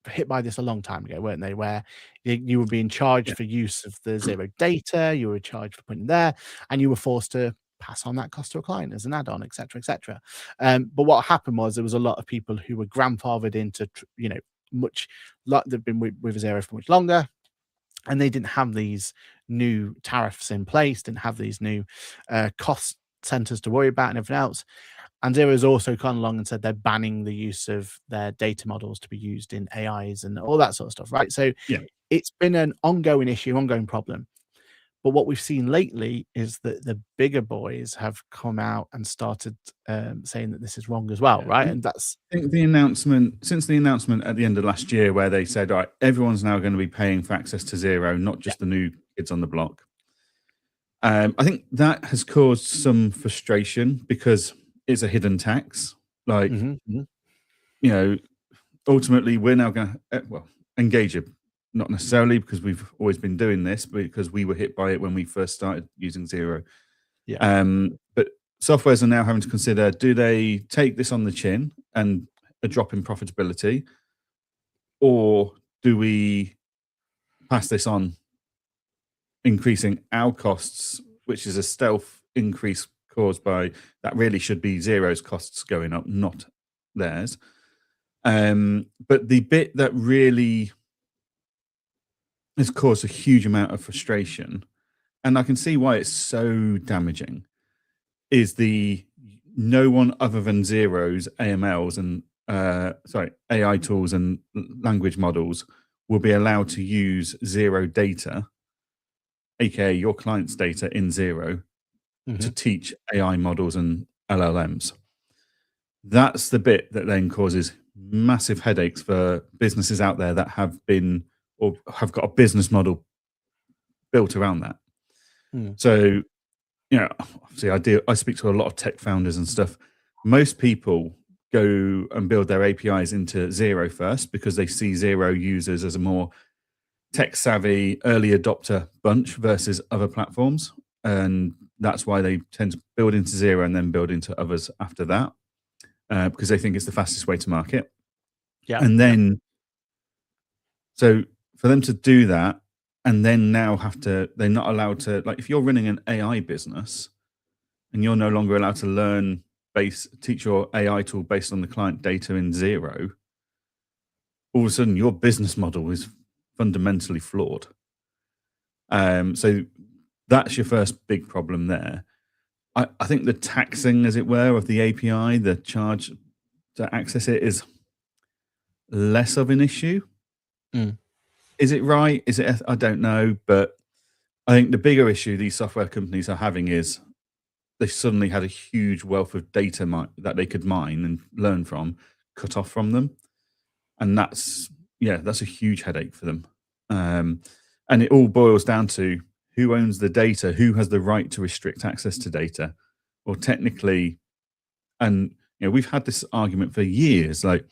hit by this a long time ago, weren't they? Where you were being charged for use of the Xero data, you were charged for putting there, and you were forced to pass on that cost to a client as an add-on, etc., etc. But what happened was there was a lot of people who were grandfathered into, much like they've been with Xero for much longer, and they didn't have these new tariffs in place, didn't have these new cost centers to worry about and everything else. And Xero's also gone along and said they're banning the use of their data models to be used in AIs and all that sort of stuff, right? So it's been an ongoing issue, ongoing problem. But what we've seen lately is that the bigger boys have come out and started saying that this is wrong as well, right? And that's I think the announcement at the end of last year where they said, all right, everyone's now going to be paying for access to Xero, not just the new kids on the block. I think that has caused some frustration because it's a hidden tax. Like, ultimately we're now going to, engage it. Not necessarily because we've always been doing this, but because we were hit by it when we first started using Xero. But softwares are now having to consider, do they take this on the chin and a drop in profitability, or do we pass this on, increasing our costs, which is a stealth increase caused by that really should be Xero's costs going up, not theirs. But the bit that really has caused a huge amount of frustration, and I can see why it's so damaging, is no one other than Xero's AMLs and AI tools and language models will be allowed to use Xero data, aka your client's data in Xero, to teach AI models and LLMs. That's the bit that then causes massive headaches for businesses out there that have been or have got a business model built around that. So, obviously I speak to a lot of tech founders and stuff. Most people go and build their APIs into Xero first because they see Xero users as a more tech savvy early adopter bunch versus other platforms. And that's why they tend to build into Xero and then build into others after that, because they think it's the fastest way to market. Yeah. And then, so for them to do that, and then now they're not allowed to, like, if you're running an AI business and you're no longer allowed to teach your AI tool based on the client data in Xero, all of a sudden your business model is fundamentally flawed. So that's your first big problem there. I think the taxing, as it were, of the API, the charge to access it, is less of an issue. Is it right? Is it? I don't know. But I think the bigger issue these software companies are having is they suddenly had a huge wealth of data that they could mine and learn from cut off from them. And that's a huge headache for them. And it all boils down to who owns the data, who has the right to restrict access to data. Or technically, and we've had this argument for years, like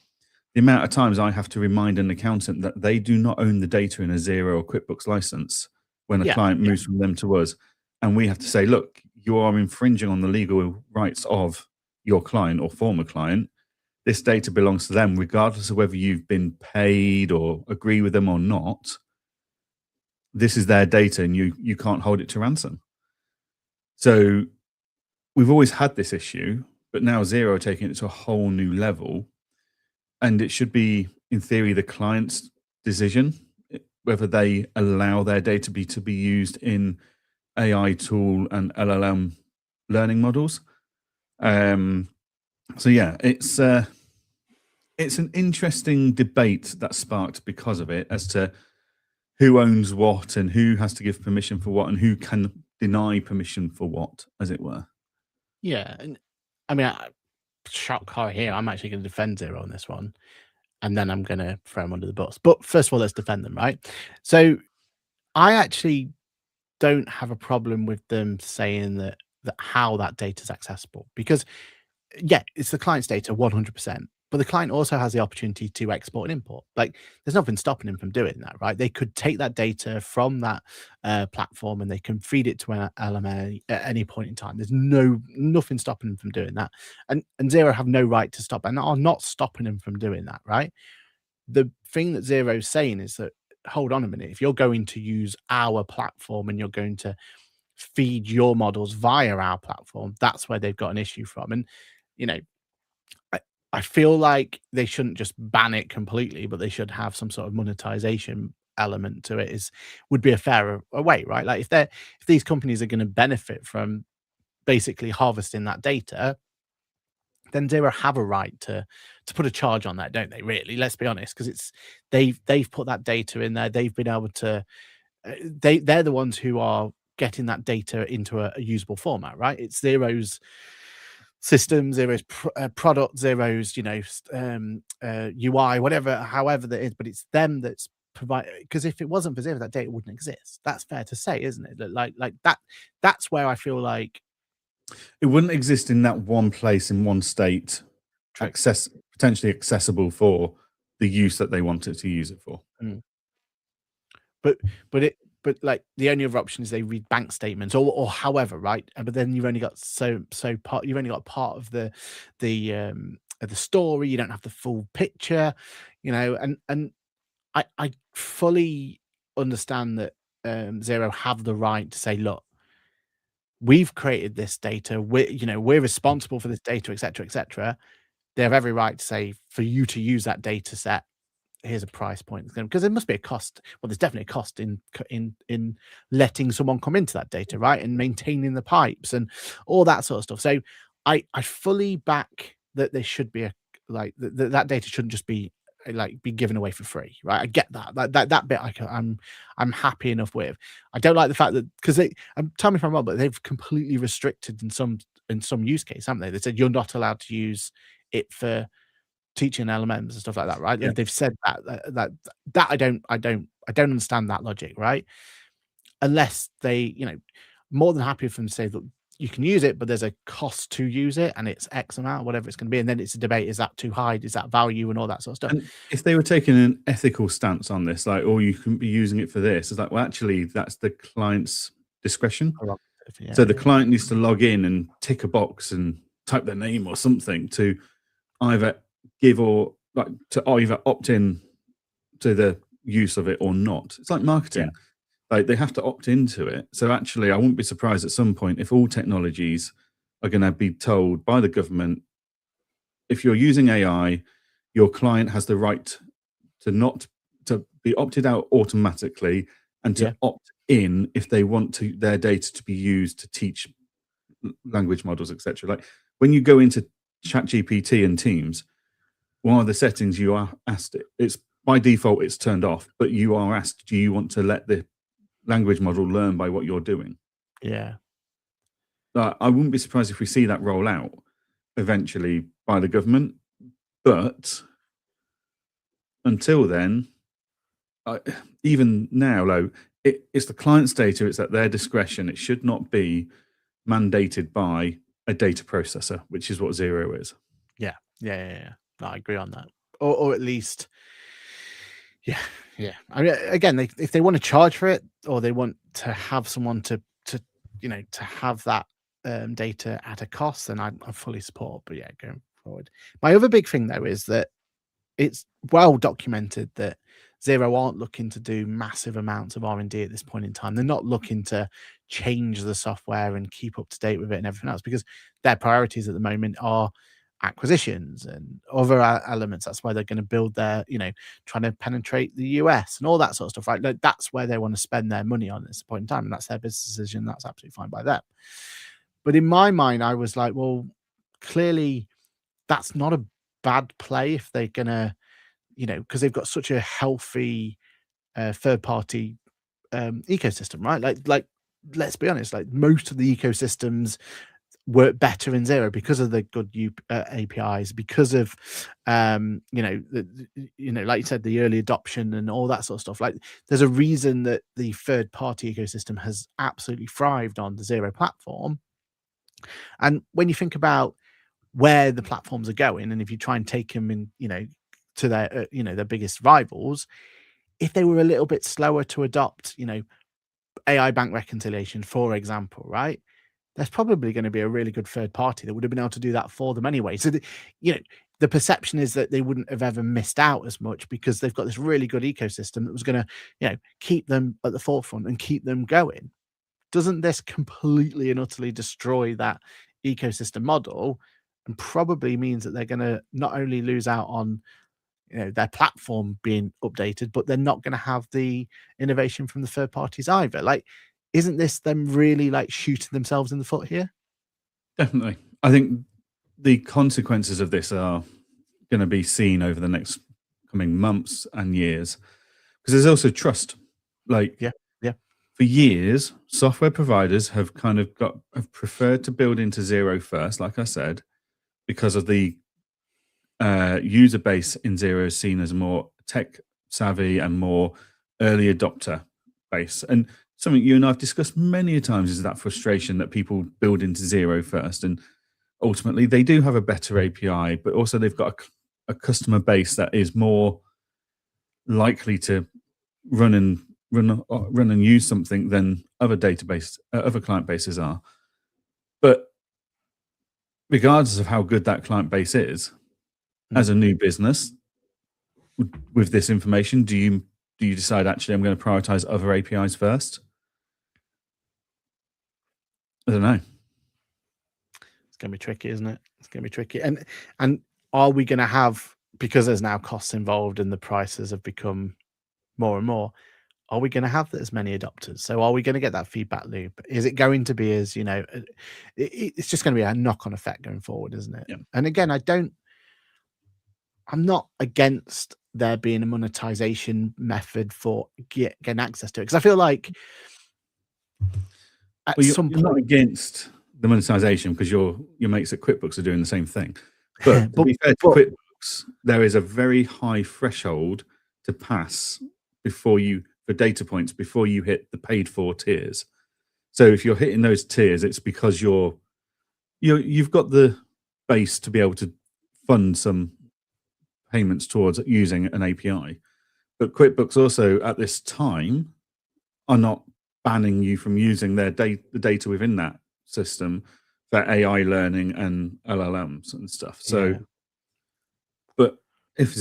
the amount of times I have to remind an accountant that they do not own the data in a Xero or QuickBooks license when a client moves from them to us. And we have to say, look, you are infringing on the legal rights of your client or former client. This data belongs to them, regardless of whether you've been paid or agree with them or not. This is their data and you can't hold it to ransom. So we've always had this issue, but now Xero are taking it to a whole new level. And it should be, in theory, the client's decision whether they allow their data to be used in AI tool and LLM learning models. So yeah, it's an interesting debate that's sparked because of it, as to who owns what and who has to give permission for what and who can deny permission for what, as it were. Yeah, and I mean, shock horror here. I'm actually going to defend Xero on this one, and then I'm going to throw them under the bus. But first of all, let's defend them, right? So I actually don't have a problem with them saying that how that data is accessible, because it's the client's data 100%, but the client also has the opportunity to export and import. Like, there's nothing stopping him from doing that, right? They could take that data from that platform and they can feed it to an LMA at any point in time. There's nothing stopping them from doing that, and Xero have no right to stop, and are not stopping them from doing that, right? The thing that Xero's saying is that, hold on a minute, if you're going to use our platform and you're going to feed your models via our platform, that's where they've got an issue from. And I feel like they shouldn't just ban it completely, but they should have some sort of monetization element to it. Would be a fairer way, right? Like, if these companies are going to benefit from basically harvesting that data, then Xero have a right to put a charge on that, don't they? Really, let's be honest, because they've put that data in there. They've been able to. They're the ones who are getting that data into a usable format, right? It's Xero's system, Xero's product, Xero's UI, whatever, however that is, but it's them that's provide. Because if it wasn't for Xero, that data wouldn't exist. That's fair to say, isn't it? Like that. That's where I feel like it wouldn't exist in that one place in one state, potentially accessible for the use that they wanted to use it for. But like, the only other option is they read bank statements or however, right? But then you've only got you've only got part of the story. You don't have the full picture, and I fully understand that Xero have the right to say, look, we've created this data. We're responsible for this data, etc., etc. They have every right to say, for you to use that data set, here's a price point, because there must be a cost. Well, there's definitely a cost in letting someone come into that data, right, and maintaining the pipes and all that sort of stuff. So I fully back that there should be that data shouldn't just be be given away for free, right? I get that bit. I'm happy enough with. I don't like the fact that, because tell me if I'm wrong, but they've completely restricted in some use case, haven't they? They said you're not allowed to use it for teaching LMMs and stuff like that, right? Yeah. They've said that I don't understand that logic, right? Unless they, more than happy for them to say that you can use it, but there's a cost to use it, and it's X amount, whatever it's going to be, and then it's a debate: is that too high? Is that value, and all that sort of stuff? And if they were taking an ethical stance on this, like, oh, you can be using it for this, it's like, well, actually, that's the client's discretion. Yeah, So the client needs to log in and tick a box and type their name or something to either give or to either opt in to the use of it or not. It's like marketing. Like, they have to opt into it. So actually, I wouldn't be surprised at some point if all technologies are going to be told by the government, if you're using AI, your client has the right to be opted out automatically and to opt in if they want their data to be used to teach language models, etc. Like, when you go into ChatGPT and Teams, one of the settings you are asked, it's by default it's turned off, but you are asked, do you want to let the language model learn by what you're doing? Yeah. I wouldn't be surprised if we see that roll out eventually by the government, but until then, even now, though, it's the client's data. It's at their discretion. It should not be mandated by a data processor, which is what Zero is. Yeah. No, I agree on that, or at least, yeah. I mean, again, if they want to charge for it, or they want to have someone to have that data at a cost, then I fully support. But yeah, going forward, my other big thing though is that it's well documented that Zero aren't looking to do massive amounts of R&D at this point in time. They're not looking to change the software and keep up to date with it and everything else, because their priorities at the moment are acquisitions and other elements. That's why they're going to build their, trying to penetrate the US and all that sort of stuff, right? Like, that's where they want to spend their money on at this point in time, and that's their business decision. That's absolutely fine by them. But in my mind, I was like, well, clearly that's not a bad play if they're gonna, because they've got such a healthy third party ecosystem, right? Like let's be honest, like most of the ecosystems work better in Zero because of the good APIs, because of like you said, the early adoption and all that sort of stuff. Like, there's a reason that the third party ecosystem has absolutely thrived on the Zero platform. And when you think about where the platforms are going, and if you try and take them in, to their their biggest rivals, if they were a little bit slower to adopt, AI bank reconciliation, for example, right? There's probably going to be a really good third party that would have been able to do that for them anyway. So the perception is that they wouldn't have ever missed out as much because they've got this really good ecosystem that was going to, keep them at the forefront and keep them going. Doesn't this completely and utterly destroy that ecosystem model, and probably means that they're going to not only lose out on their platform being updated, but they're not going to have the innovation from the third parties either? Like, isn't this them really like shooting themselves in the foot here? Definitely. I think the consequences of this are going to be seen over the next coming months and years, because there's also trust. Like, Yeah. for years, software providers have preferred to build into Zero first, like I said, because of the user base in Zero is seen as more tech savvy and more early adopter base. And something you and I've discussed many times is that frustration that people build into Zero first, and ultimately they do have a better API, but also they've got a customer base that is more likely to run and use something than other client bases are. But regardless of how good that client base is, as a new business with this information, do you decide, actually, I'm going to prioritize other APIs first? I don't know. It's going to be tricky, isn't it? It's going to be tricky. And are we going to have because there's now costs involved and the prices have become more and more, are we going to have as many adopters? So are we going to get that feedback loop? Is it going to be as, it's just going to be a knock-on effect going forward, isn't it? Yeah. And again, I'm not against there being a monetization method for getting access to it, because I feel like at some you're not point, against the monetization because your mates at QuickBooks are doing the same thing. But to be fair to but QuickBooks, there is a very high threshold to pass for data points before you hit the paid for tiers. So if you're hitting those tiers, it's because you've got the base to be able to fund some payments towards using an API. But QuickBooks also at this time are not banning you from using their the data within that system for AI learning and LLMs and stuff. So, yeah. but if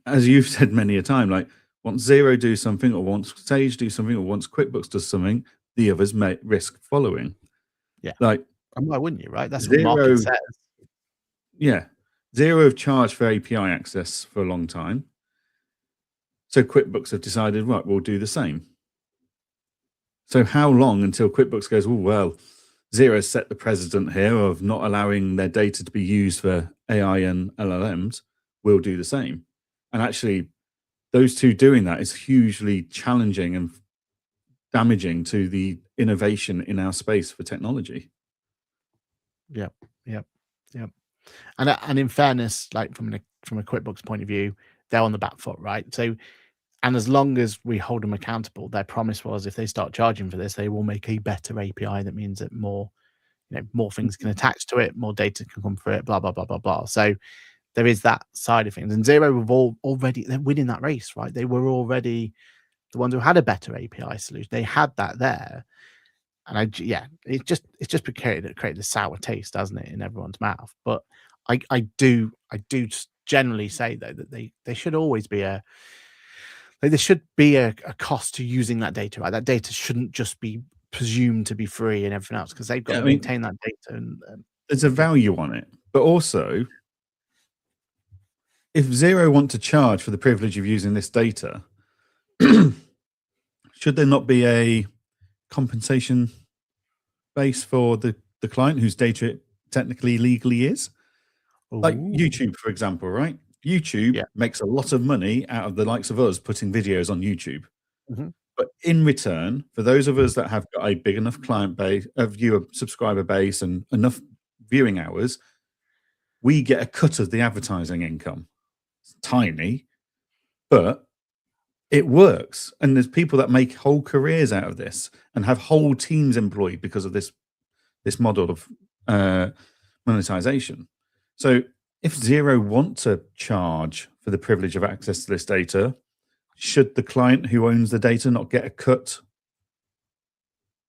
as you've said many a time, like once Xero do something, or once Sage do something, or once QuickBooks does something, the others may risk following. Yeah. Like, and why wouldn't you, right? That's what the market says. Yeah. Xero have charged for API access for a long time. So QuickBooks have decided, right, we'll do the same. So how long until QuickBooks goes, oh, well, Xero set the precedent here of not allowing their data to be used for AI and LLMs, we'll do the same. And actually, those two doing that is hugely challenging and damaging to the innovation in our space for technology. Yep. And in fairness, like from a QuickBooks point of view, they're on the back foot, right? So, and as long as we hold them accountable, their promise was if they start charging for this, they will make a better API that means that more things can attach to it, more data can come through it, blah blah blah blah blah. So there is that side of things. And Xero have they're winning that race, right? They were already the ones who had a better API solution. They had that there. And it's just created a sour taste, hasn't it, in everyone's mouth? But I do generally say though that there should always be there should be a cost to using that data, right? That data shouldn't just be presumed to be free and everything else, because they've got to maintain that data. And there's a value on it, but also, if Xero want to charge for the privilege of using this data, should there not be a compensation base for the client whose data it technically legally is? Like YouTube, for example, right? YouTube makes a lot of money out of the likes of us putting videos on YouTube. Mm-hmm. But in return, for those of us that have got a big enough client base, a viewer subscriber base, and enough viewing hours, we get a cut of the advertising income. It's tiny, but it works. And there's people that make whole careers out of this and have whole teams employed because of this model of monetization. So if Xero want to charge for the privilege of access to this data, should the client who owns the data not get a cut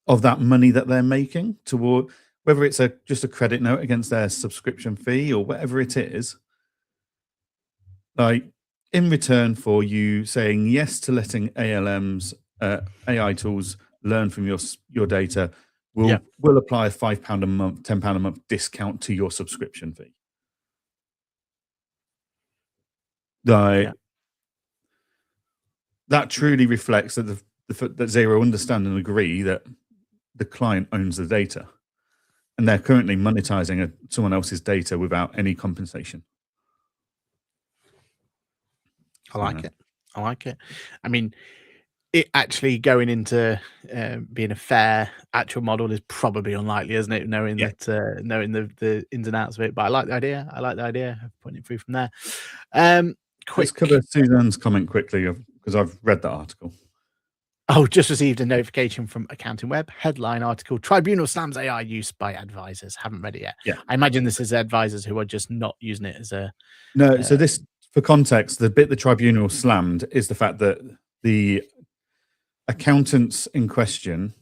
of that money that they're making toward, whether it's just a credit note against their subscription fee or whatever it is? Like, in return for you saying yes to letting ALMs, AI tools learn from your data, we'll apply a £5 a month, £10 a month discount to your subscription fee. That truly reflects that that Xero understand and agree that the client owns the data, and they're currently monetizing someone else's data without any compensation. I like it. I mean, it actually going into being a fair actual model is probably unlikely, isn't it? Knowing that, knowing the ins and outs of it. But I like the idea. of putting it through from there. Let's cover Suzanne's comment quickly because I've read that article. Oh, just received a notification from Accounting Web. Headline article: Tribunal slams AI use by advisors. Haven't read it yet. Yeah, I imagine this is advisors who are just not using it as a. No, so this, for context, the bit the tribunal slammed is the fact that the accountants in question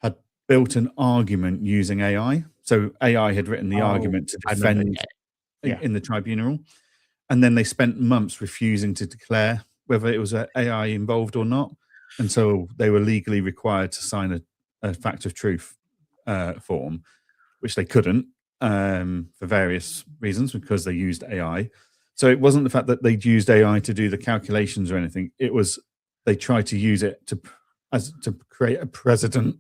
had built an argument using AI. So AI had written the argument to defend in the tribunal, and then they spent months refusing to declare whether it was AI involved or not. And so they were legally required to sign a fact of truth form, which they couldn't for various reasons because they used AI. So it wasn't the fact that they'd used AI to do the calculations or anything. It was they tried to use it to create a precedent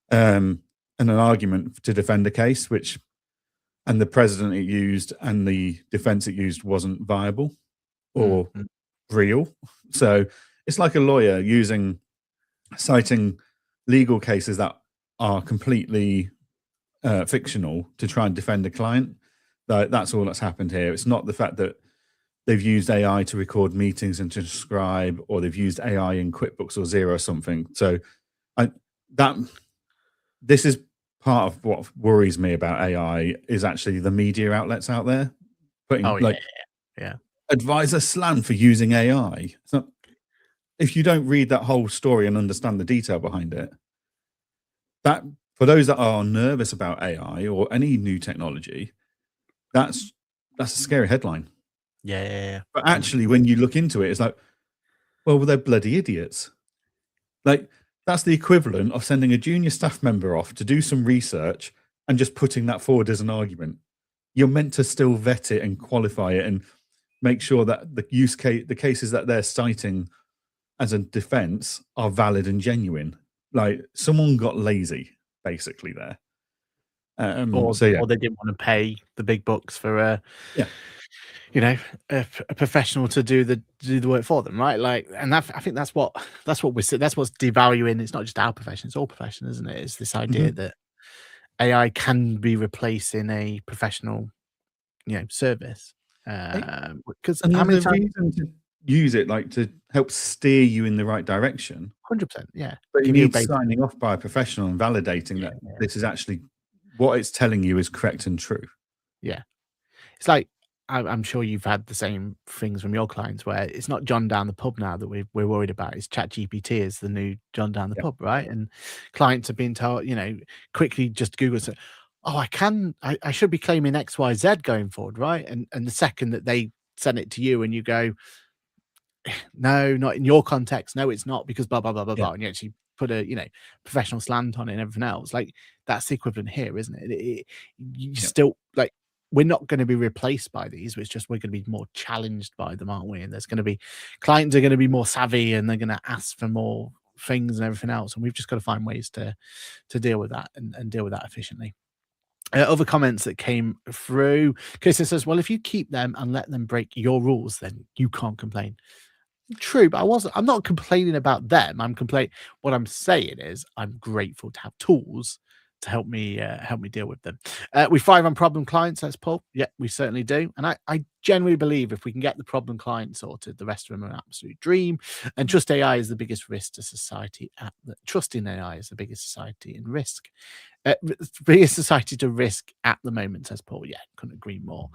and an argument to defend a case, and the precedent it used and the defense it used wasn't viable or real. So it's like a lawyer citing legal cases that are completely fictional to try and defend a client. That's all that's happened here. It's not the fact that they've used AI to record meetings and to transcribe, or they've used AI in QuickBooks or Xero or something. So this is part of what worries me about AI is actually the media outlets out there putting advisor slam for using AI. So if you don't read that whole story and understand the detail behind it, that for those that are nervous about AI or any new technology, that's a scary headline. Yeah. But actually, when you look into it, it's like, well, they're bloody idiots. Like, that's the equivalent of sending a junior staff member off to do some research and just putting that forward as an argument. You're meant to still vet it and qualify it and make sure that the cases that they're citing as a defense are valid and genuine. Like, someone got lazy, basically, there. Or they didn't want to pay the big bucks for a professional to do the work for them, right? Like, and I think that's what's devaluing. It's not just our profession; it's all profession, isn't it? It's this idea that AI can be replacing a professional, service. Because how many times reason to use it, like to help steer you in the right direction, 100%, yeah. but you need signing off by a professional and validating that this is actually what it's telling you is correct and true. Yeah, it's like I'm sure you've had the same things from your clients where it's not John down the pub now that we're worried about. It's ChatGPT is the new John down the pub, right? And clients have been told, quickly just Google it. Oh, I should be claiming XYZ going forward, right? And the second that they send it to you and you go, no, not in your context. No, it's not because blah, blah, blah, blah, blah. And you actually put a, professional slant on it and everything else. Like, that's the equivalent here, isn't it? Still, like, we're not going to be replaced by these. It's just we're going to be more challenged by them, aren't we? And there's going to be clients are going to be more savvy and they're going to ask for more things and everything else. And we've just got to find ways to deal with that and deal with that efficiently. Other comments that came through. Kirsten says, well, if you keep them and let them break your rules, then you can't complain. True, but I'm not complaining about them. What I'm saying is I'm grateful to have tools to help me deal with them. We thrive on problem clients, says Paul. Yeah, we certainly do. And I genuinely believe if we can get the problem client sorted, the rest of them are an absolute dream. And trust AI is the biggest risk to society. Trusting AI is the biggest society in risk. Biggest society to risk at the moment, says Paul. Yeah, couldn't agree more.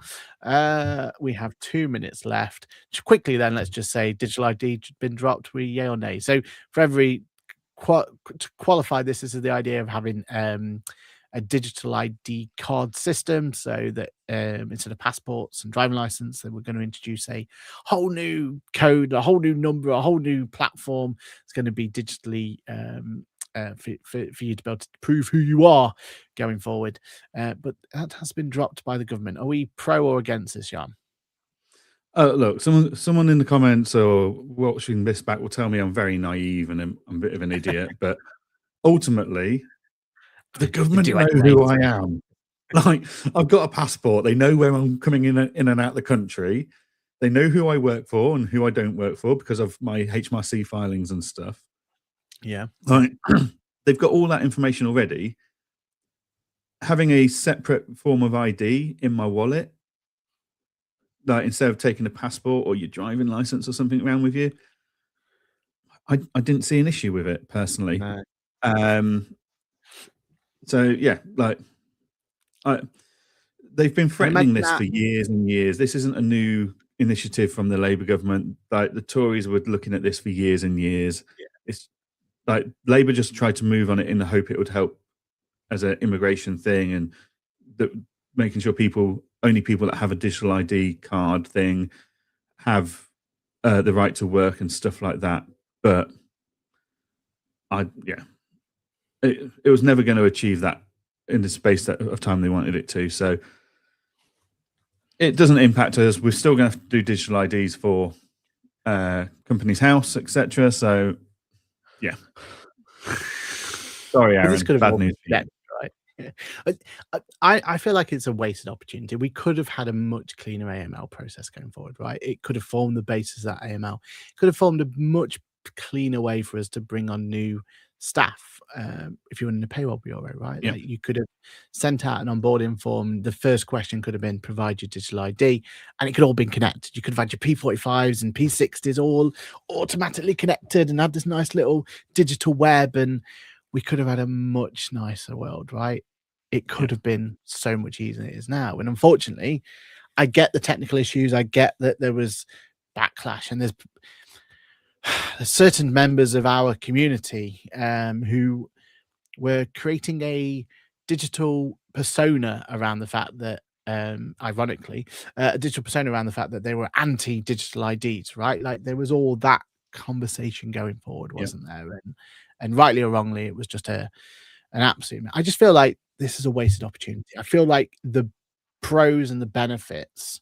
We have 2 minutes left. Quickly then, let's just say digital ID been dropped. We yay or nay? So for every to qualify this, is the idea of having a digital ID card system, so that instead of passports and driving license, that we're going to introduce a whole new code, a whole new number, a whole new platform. It's going to be digitally for you to be able to prove who you are going forward. But that has been dropped by the government. Are we pro or against this, Jan? Look, someone in the comments or watching this back will tell me I'm very naive and I'm a bit of an idiot, but ultimately, the government know who I am. Like, I've got a passport. They know where I'm coming in and out the country. They know who I work for and who I don't work for because of my HMRC filings and stuff. Yeah. Like, they've got all that information already. Having a separate form of ID in my wallet, like instead of taking a passport or your driving license or something around with you, I didn't see an issue with it personally. No. So yeah, like they've been threatening this for years and years. This isn't a new initiative from the Labour government. Like, the Tories were looking at this for years and years. Yeah. It's like Labour just tried to move on it in the hope it would help as an immigration thing, and making sure only people that have a digital ID card thing have the right to work and stuff like that. But it was never going to achieve that in the space of time they wanted it to. So It doesn't impact us. We're still going to have to do digital IDs for company's house, etc. So, yeah. Sorry, But this Aaron. could have Bad all news been for you. connected, right? Yeah. I feel like it's a wasted opportunity. We could have had a much cleaner AML process going forward, right? It could have formed the basis of that AML. It could have formed a much cleaner way for us to bring on new staff. If you were in a payroll bureau, right? Yeah. Like you could have sent out an onboarding form. The first question could have been provide your digital ID, and it could all been connected. You could have had your P45s and P60s all automatically connected and had this nice little digital web, and we could have had a much nicer world, right? It could have been so much easier than it is now. And unfortunately, I get the technical issues. I get that there was backlash, and there's certain members of our community who were creating a digital persona around the fact that, ironically, a digital persona around the fact that they were anti-digital IDs, right? Like there was all that conversation going forward, Yeah. wasn't there? And rightly or wrongly, it was just an absolute. I just feel like this is a wasted opportunity. I feel like the pros and the benefits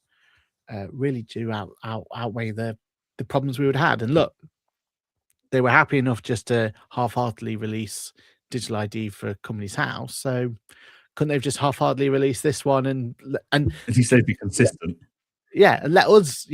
really do outweigh the problems we would have had. And look, they were happy enough just to half-heartedly release digital ID for a company's house. So couldn't they have just half-heartedly released this one and At least they'd be consistent. yeah, and let us,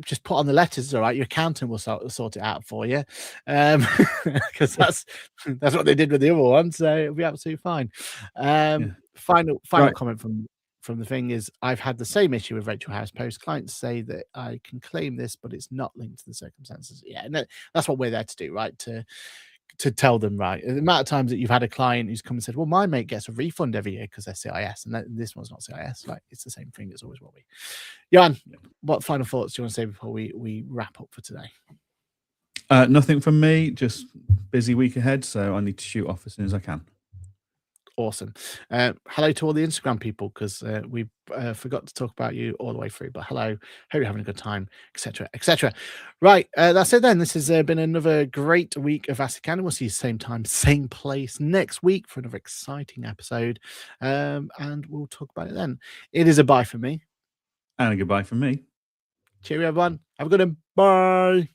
just put on the letters. All right, your accountant will sort it out for you, because that's what they did with the other one. So it'll be absolutely fine. Final Right. comment from the thing is, I've had the same issue with Rachel House Post. Clients say that I can claim this, but it's not linked to the circumstances. Yeah, and that's what we're there to do, right? To tell them, right? The amount of times that you've had a client who's come and said, well, my mate gets a refund every year because they're CIS, and this one's not CIS. Like, it's the same thing. It's always what we. Johann, what final thoughts do you want to say before we wrap up for today? Nothing from me. Just busy week ahead, so I need to shoot off as soon as I can. Awesome. Hello to all the Instagram people, because we forgot to talk about you all the way through. But hello, hope you're having a good time, etc., etc. Right, that's it then. This has been another great week of ASICAN. We'll see you same time, same place next week for another exciting episode, and we'll talk about it then. It is a bye from me. And a goodbye from me. Cheerio, everyone. Have a good one. Bye.